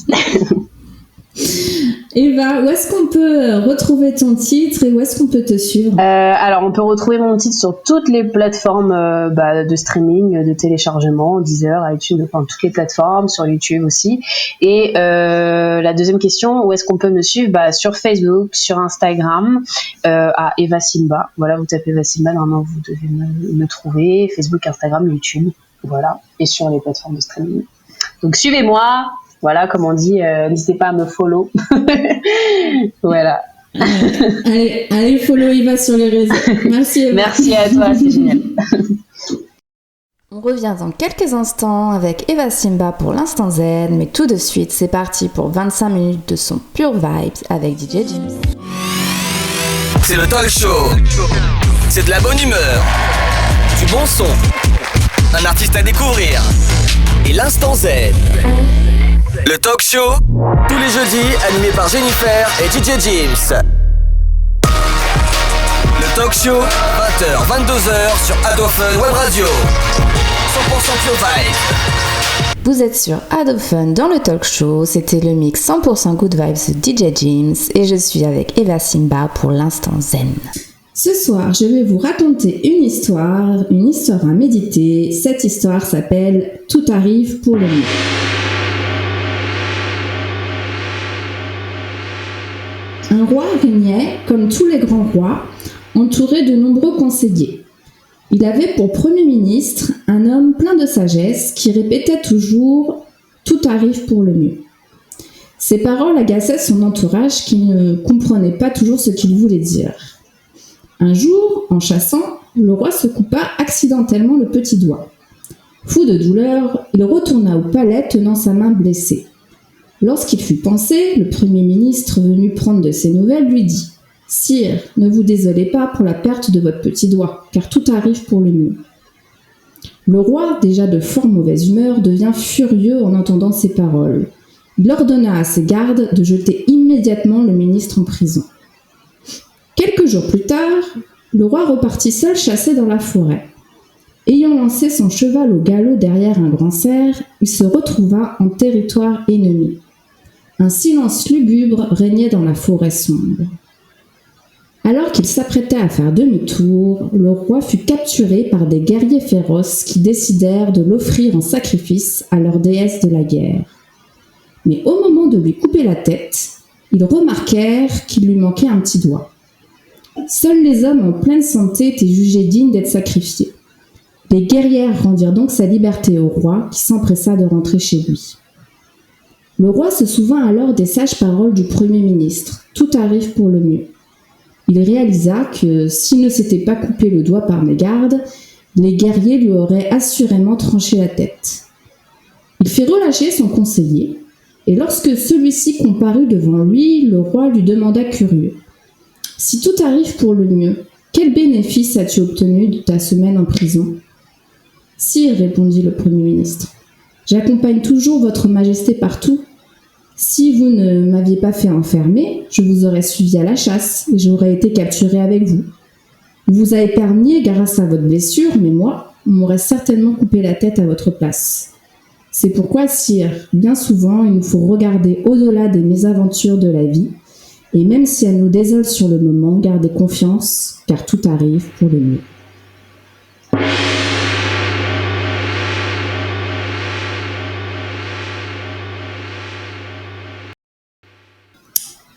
Eva, où est-ce qu'on peut retrouver ton titre et où est-ce qu'on peut te suivre? Alors, on peut retrouver mon titre sur toutes les plateformes de streaming, de téléchargement, Deezer, iTunes, enfin toutes les plateformes, sur YouTube aussi. Et la deuxième question, où est-ce qu'on peut me suivre? Sur Facebook, sur Instagram, à Eva Simba. Voilà, vous tapez Eva Simba, normalement vous devez me trouver. Facebook, Instagram, YouTube, voilà. Et sur les plateformes de streaming. Donc suivez-moi. Voilà, comme on dit, n'hésitez pas à me follow. Voilà. Allez, follow Eva sur les réseaux. Merci Eva. Merci à toi, c'est génial. On revient dans quelques instants avec Eva Simba pour l'instant Z, mais tout de suite, c'est parti pour 25 minutes de son pure vibes avec DJ James. C'est le talk show. C'est de la bonne humeur, du bon son, un artiste à découvrir et l'instant Z. Le talk show, tous les jeudis, animé par Jennifer et DJ James. Le talk show, 20h, 22h sur Adofun Web Radio. 100% pure vibe. Vous êtes sur Adofun dans le talk show, c'était le mix 100% good vibes de DJ James et je suis avec Eva Simba pour l'instant zen. Ce soir, je vais vous raconter une histoire à méditer. Cette histoire s'appelle « Tout arrive pour le mieux ». Un roi régnait, comme tous les grands rois, entouré de nombreux conseillers. Il avait pour premier ministre un homme plein de sagesse qui répétait toujours « Tout arrive pour le mieux ». Ces paroles agaçaient son entourage qui ne comprenait pas toujours ce qu'il voulait dire. Un jour, en chassant, le roi se coupa accidentellement le petit doigt. Fou de douleur, il retourna au palais tenant sa main blessée. Lorsqu'il fut pansé, le premier ministre venu prendre de ses nouvelles lui dit « Sire, ne vous désolez pas pour la perte de votre petit doigt, car tout arrive pour le mieux. » Le roi, déjà de fort mauvaise humeur, devient furieux en entendant ces paroles. Il ordonna à ses gardes de jeter immédiatement le ministre en prison. Quelques jours plus tard, le roi repartit seul chasser dans la forêt. Ayant lancé son cheval au galop derrière un grand cerf, il se retrouva en territoire ennemi. Un silence lugubre régnait dans la forêt sombre. Alors qu'il s'apprêtait à faire demi-tour, le roi fut capturé par des guerriers féroces qui décidèrent de l'offrir en sacrifice à leur déesse de la guerre. Mais au moment de lui couper la tête, ils remarquèrent qu'il lui manquait un petit doigt. Seuls les hommes en pleine santé étaient jugés dignes d'être sacrifiés. Les guerrières rendirent donc sa liberté au roi, qui s'empressa de rentrer chez lui. Le roi se souvint alors des sages paroles du Premier ministre. Tout arrive pour le mieux. Il réalisa que s'il ne s'était pas coupé le doigt par mégarde, les guerriers lui auraient assurément tranché la tête. Il fit relâcher son conseiller, et lorsque celui-ci comparut devant lui, le roi lui demanda curieux : « Si tout arrive pour le mieux, quel bénéfice as-tu obtenu de ta semaine en prison ?»« Sire, répondit le Premier ministre, j'accompagne toujours votre majesté partout. Si vous ne m'aviez pas fait enfermer, je vous aurais suivi à la chasse et j'aurais été capturé avec vous. Vous vous avez épargné grâce à votre blessure, mais moi, on m'aurait certainement coupé la tête à votre place. C'est pourquoi, sire, bien souvent, il nous faut regarder au-delà des mésaventures de la vie, et même si elle nous désole sur le moment, garder confiance, car tout arrive pour le mieux. »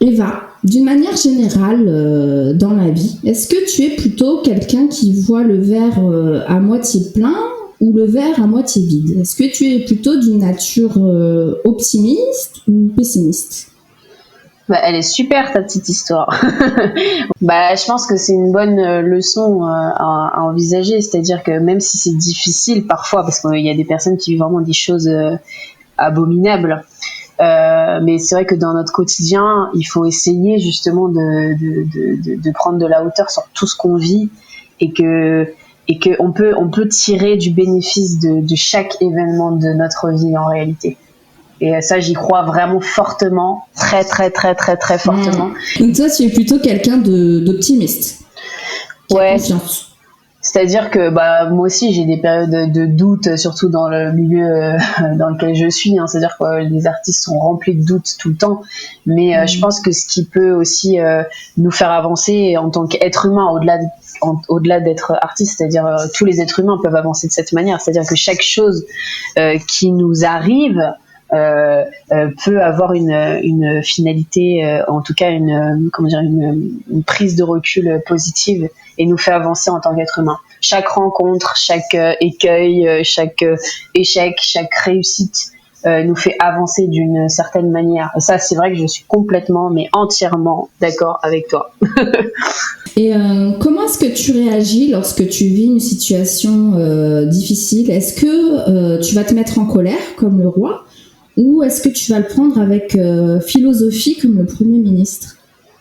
Eva, d'une manière générale dans la vie, est-ce que tu es plutôt quelqu'un qui voit le verre à moitié plein ou le verre à moitié vide ? Est-ce que tu es plutôt d'une nature optimiste ou pessimiste ? Elle est super ta petite histoire. Je pense que c'est une bonne leçon à envisager, c'est-à-dire que même si c'est difficile parfois, parce qu'il y a des personnes qui vivent vraiment des choses abominables, mais c'est vrai que dans notre quotidien, il faut essayer justement de prendre de la hauteur sur tout ce qu'on vit et que on peut tirer du bénéfice de chaque événement de notre vie en réalité. Et ça, j'y crois vraiment fortement, très très très très très fortement. Donc toi, tu es plutôt quelqu'un d'optimiste. Ouais. C'est-à-dire que moi aussi j'ai des périodes de doute, surtout dans le milieu dans lequel je suis. C'est-à-dire que les artistes sont remplis de doutes tout le temps. Mais je pense que ce qui peut aussi nous faire avancer en tant qu'être humain, au-delà d'être artiste, c'est-à-dire tous les êtres humains peuvent avancer de cette manière. C'est-à-dire que chaque chose qui nous arrive peut avoir une finalité, en tout cas une prise de recul positive et nous fait avancer en tant qu'être humain. Chaque rencontre, chaque écueil, chaque échec, chaque réussite nous fait avancer d'une certaine manière. Et ça, c'est vrai que je suis complètement, mais entièrement d'accord avec toi. Et comment est-ce que tu réagis lorsque tu vis une situation difficile? Est-ce que tu vas te mettre en colère comme le roi, ou est-ce que tu vas le prendre avec philosophie comme le Premier ministre?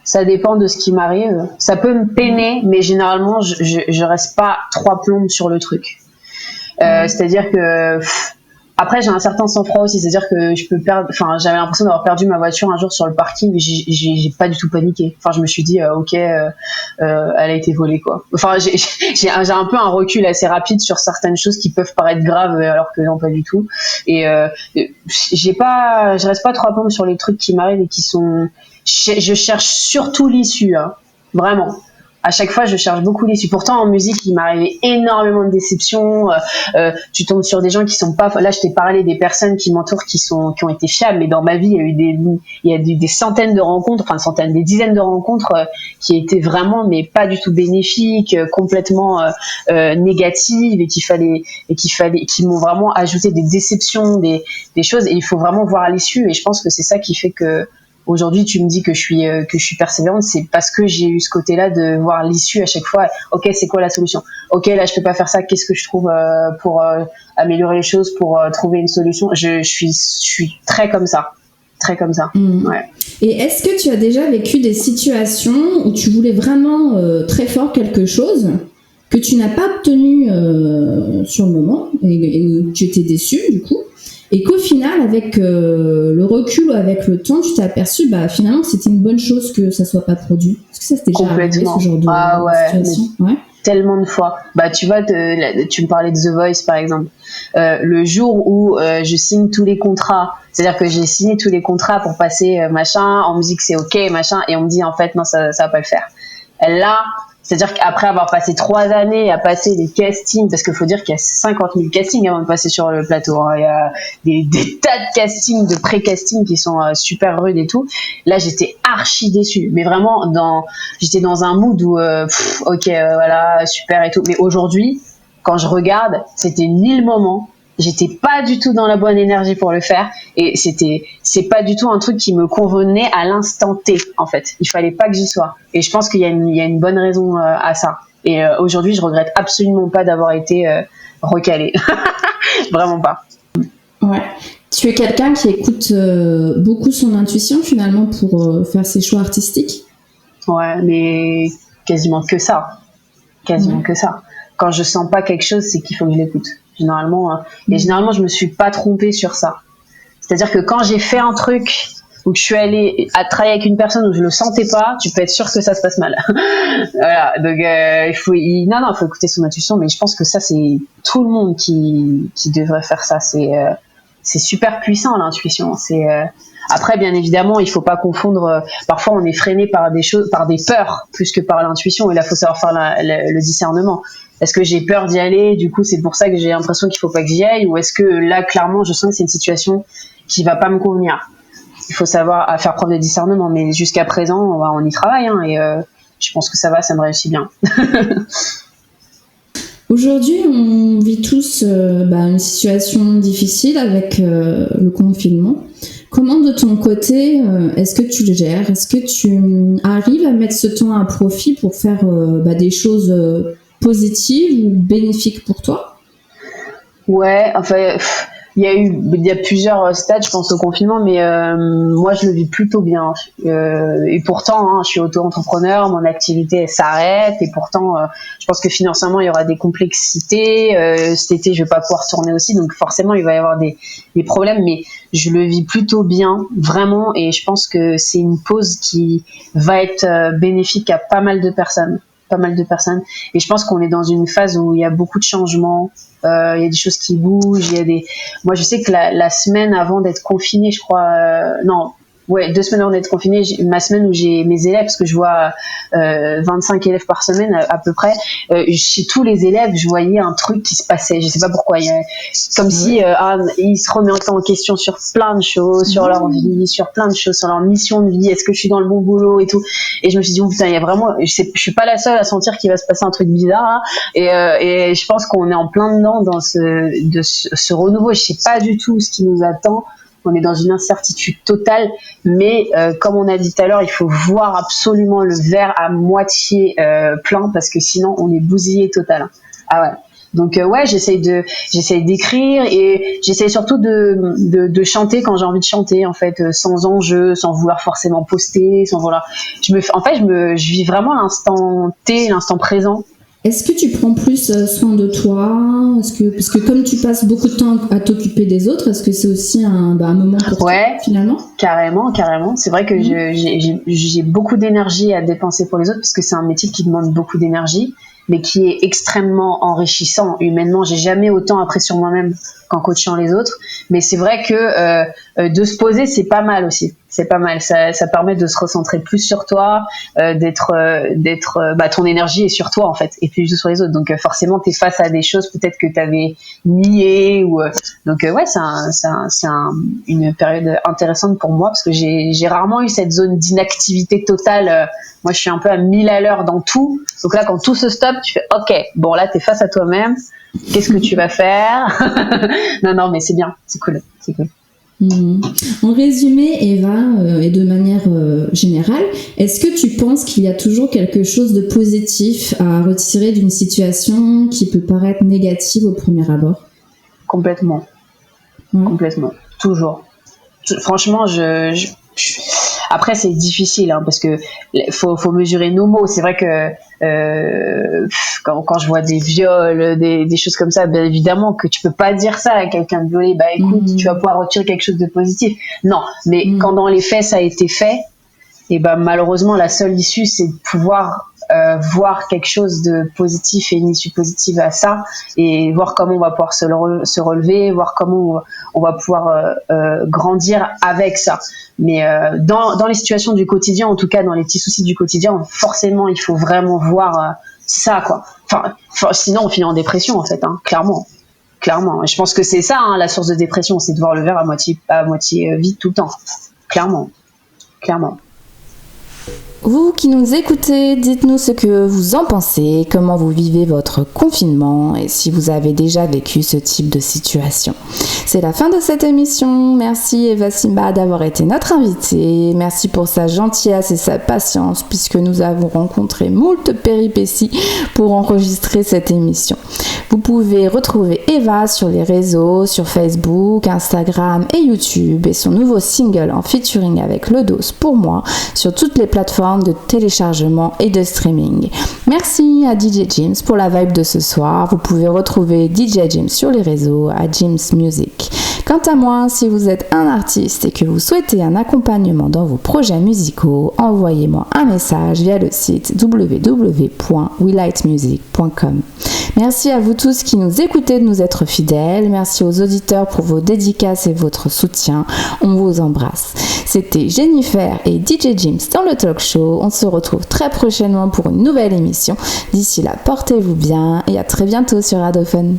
Ça dépend de ce qui m'arrive. Ça peut me peiner, mais généralement, je reste pas trois plombes sur le truc. C'est-à-dire que après, j'ai un certain sang-froid aussi, c'est-à-dire que je peux perdre. Enfin, j'avais l'impression d'avoir perdu ma voiture un jour sur le parking, mais j'ai pas du tout paniqué. Enfin, je me suis dit, elle a été volée, quoi. Enfin, j'ai un peu un recul assez rapide sur certaines choses qui peuvent paraître graves, alors que non, pas du tout. Et je reste pas trop à plombes sur les trucs qui m'arrivent et qui sont. Je cherche surtout l'issue, hein, vraiment. À chaque fois, je cherche beaucoup l'issue. Pourtant, en musique, il m'est arrivé énormément de déceptions. Tu tombes sur des gens qui sont pas. Là, je t'ai parlé des personnes qui m'entourent qui ont été fiables. Mais dans ma vie, il y a eu des centaines de rencontres, enfin des dizaines de rencontres qui étaient vraiment, mais pas du tout bénéfiques, complètement négatives et qui m'ont vraiment ajouté des déceptions, des choses. Et il faut vraiment voir l'issue. Et je pense que c'est ça qui fait que aujourd'hui, tu me dis que je suis persévérante, c'est parce que j'ai eu ce côté-là de voir l'issue à chaque fois. Ok, c'est quoi la solution? Ok, là, je peux pas faire ça. Qu'est-ce que je trouve pour améliorer les choses, pour trouver une solution? Je suis très comme ça, très comme ça. Ouais. Et est-ce que tu as déjà vécu des situations où tu voulais vraiment très fort quelque chose que tu n'as pas obtenu sur le moment et où tu étais déçu du coup? Et qu'au final, avec le recul ou avec le temps, tu t'es aperçu, finalement, que c'était une bonne chose que ça soit pas produit. Est-ce que ça t'est déjà arrivé, ce genre de situation? Ouais. Tellement de fois. Tu vois, tu me parlais de The Voice, par exemple. Le jour où je signe tous les contrats, c'est-à-dire que j'ai signé tous les contrats pour passer machin, en musique c'est ok, machin, et on me dit en fait non, ça va pas le faire. Là, c'est-à-dire qu'après avoir passé 3 années à passer les castings, parce qu'il faut dire qu'il y a 50 000 castings avant de passer sur le plateau, hein. Il y a des tas de castings, de pré-castings qui sont super rudes et tout. Là, j'étais archi déçue. Mais vraiment, j'étais dans un mood où, voilà, super et tout. Mais aujourd'hui, quand je regarde, c'était ni le moment. J'étais pas du tout dans la bonne énergie pour le faire et c'est pas du tout un truc qui me convenait à l'instant T en fait. Il fallait pas que j'y sois et je pense qu'il y a une bonne raison à ça. Et aujourd'hui, je regrette absolument pas d'avoir été recalée. Vraiment pas. Ouais. Tu es quelqu'un qui écoute beaucoup son intuition finalement pour faire ses choix artistiques? Ouais, mais quasiment que ça. Quasiment que ça. Quand je sens pas quelque chose, c'est qu'il faut que je l'écoute. Généralement, je me suis pas trompée sur ça. C'est-à-dire que quand j'ai fait un truc ou que je suis allée à travailler avec une personne où je le sentais pas, tu peux être sûr que ça se passe mal. Voilà. Donc il faut écouter son intuition, mais je pense que ça c'est tout le monde qui devrait faire ça. C'est super puissant l'intuition. Après, bien évidemment, il faut pas confondre. Parfois, on est freiné par des choses, par des peurs, plus que par l'intuition. Et là, faut savoir faire le discernement. Est-ce que j'ai peur d'y aller? Du coup, c'est pour ça que j'ai l'impression qu'il faut pas que j'y aille, ou est-ce que là, clairement, je sens que c'est une situation qui va pas me convenir? Il faut savoir faire preuve de discernement. Mais jusqu'à présent, on y travaille, hein, et je pense que ça me réussit bien. Aujourd'hui, on vit tous une situation difficile avec le confinement. Comment de ton côté, est-ce que tu le gères? Est-ce que tu arrives à mettre ce temps à profit pour faire des choses positives ou bénéfiques pour toi? Ouais, enfin, il y a plusieurs stades, je pense, au confinement, mais moi, je le vis plutôt bien. Et pourtant, je suis auto-entrepreneur, mon activité, elle s'arrête, et pourtant, je pense que financièrement, il y aura des complexités. Cet été, je vais pas pouvoir tourner aussi, donc forcément, il va y avoir des problèmes, mais je le vis plutôt bien, vraiment, et je pense que c'est une pause qui va être bénéfique à pas mal de personnes. Et je pense qu'on est dans une phase où il y a beaucoup de changements, il y a des choses qui bougent, moi je sais que la semaine avant d'être confinée, je crois, 2 semaines avant d'être confinée, ma semaine où j'ai mes élèves, parce que je vois 25 élèves par semaine à peu près, chez tous les élèves, je voyais un truc qui se passait. Je sais pas pourquoi. Comme si ils se remettaient en question sur plein de choses, sur leur vie, sur plein de choses, sur leur mission de vie. Est-ce que je suis dans le bon boulot et tout. Et je me suis dit, putain, il y a vraiment, je suis pas la seule à sentir qu'il va se passer un truc bizarre, hein. Et je pense qu'on est en plein dedans dans ce renouveau. Je sais pas du tout ce qui nous attend. On est dans une incertitude totale, mais comme on a dit tout à l'heure, il faut voir absolument le verre à moitié plein, parce que sinon on est bousillé total, hein. Ah ouais. Donc j'essaye d'écrire, et j'essaye surtout de chanter quand j'ai envie de chanter, en fait, sans enjeu, sans vouloir forcément poster, sans vouloir. Je vis vraiment l'instant T, l'instant présent. Est-ce que tu prends plus soin de toi? Parce que comme tu passes beaucoup de temps à t'occuper des autres, est-ce que c'est aussi un moment pour toi, finalement? Carrément. C'est vrai que j'ai beaucoup d'énergie à dépenser pour les autres, parce que c'est un métier qui demande beaucoup d'énergie, mais qui est extrêmement enrichissant humainement. J'ai jamais autant appris sur moi-même qu'en coachant les autres. Mais c'est vrai que de se poser, c'est pas mal aussi. C'est pas mal. Ça permet de se recentrer plus sur toi, ton énergie est sur toi, en fait, et plus sur les autres. Donc forcément, t'es face à des choses peut-être que t'avais niées, ou donc c'est une période intéressante pour moi, parce que j'ai rarement eu cette zone d'inactivité totale. Moi, je suis un peu à 1000 à l'heure dans tout. Donc là, quand tout se stoppe, tu fais OK. Bon, là, t'es face à toi-même. Qu'est-ce que tu vas faire? Non, mais c'est bien, c'est cool. En résumé, Eva, et de manière générale, est-ce que tu penses qu'il y a toujours quelque chose de positif à retirer d'une situation qui peut paraître négative au premier abord? Complètement. Complètement. Toujours. Franchement, après, c'est difficile, hein, parce que faut mesurer nos mots. C'est vrai que quand je vois des viols, des choses comme ça, bien évidemment que tu peux pas dire ça à quelqu'un de violé. Bah écoute, tu vas pouvoir retirer quelque chose de positif. Non, mais quand dans les faits ça a été fait, et ben malheureusement la seule issue, c'est de pouvoir voir quelque chose de positif et une issue positive à ça, et voir comment on va pouvoir se relever, voir comment on va pouvoir grandir avec ça. Mais dans les situations du quotidien, en tout cas dans les petits soucis du quotidien, forcément il faut vraiment voir ça, quoi. Enfin, sinon on finit en dépression, en fait, hein, clairement. Je pense que c'est ça, hein, la source de dépression, c'est de voir le verre à moitié vide tout le temps. Clairement. Vous qui nous écoutez, dites-nous ce que vous en pensez, comment vous vivez votre confinement et si vous avez déjà vécu ce type de situation. C'est la fin de cette émission. Merci Eva Simba d'avoir été notre invitée. Merci pour sa gentillesse et sa patience, puisque nous avons rencontré moult péripéties pour enregistrer cette émission. Vous pouvez retrouver Eva sur les réseaux, sur Facebook, Instagram et YouTube, et son nouveau single en featuring avec Lodos pour moi sur toutes les plateformes de téléchargement et de streaming. Merci à DJ James pour la vibe de ce soir. Vous pouvez retrouver DJ James sur les réseaux à James Music. Quant à moi, si vous êtes un artiste et que vous souhaitez un accompagnement dans vos projets musicaux, envoyez-moi un message via le site www.welightmusic.com. Merci à vous tous qui nous écoutez de nous être fidèles. Merci aux auditeurs pour vos dédicaces et votre soutien. On vous embrasse. C'était Jennifer et DJ James dans le talk show. On se retrouve très prochainement pour une nouvelle émission. D'ici là, portez-vous bien et à très bientôt sur Adophone.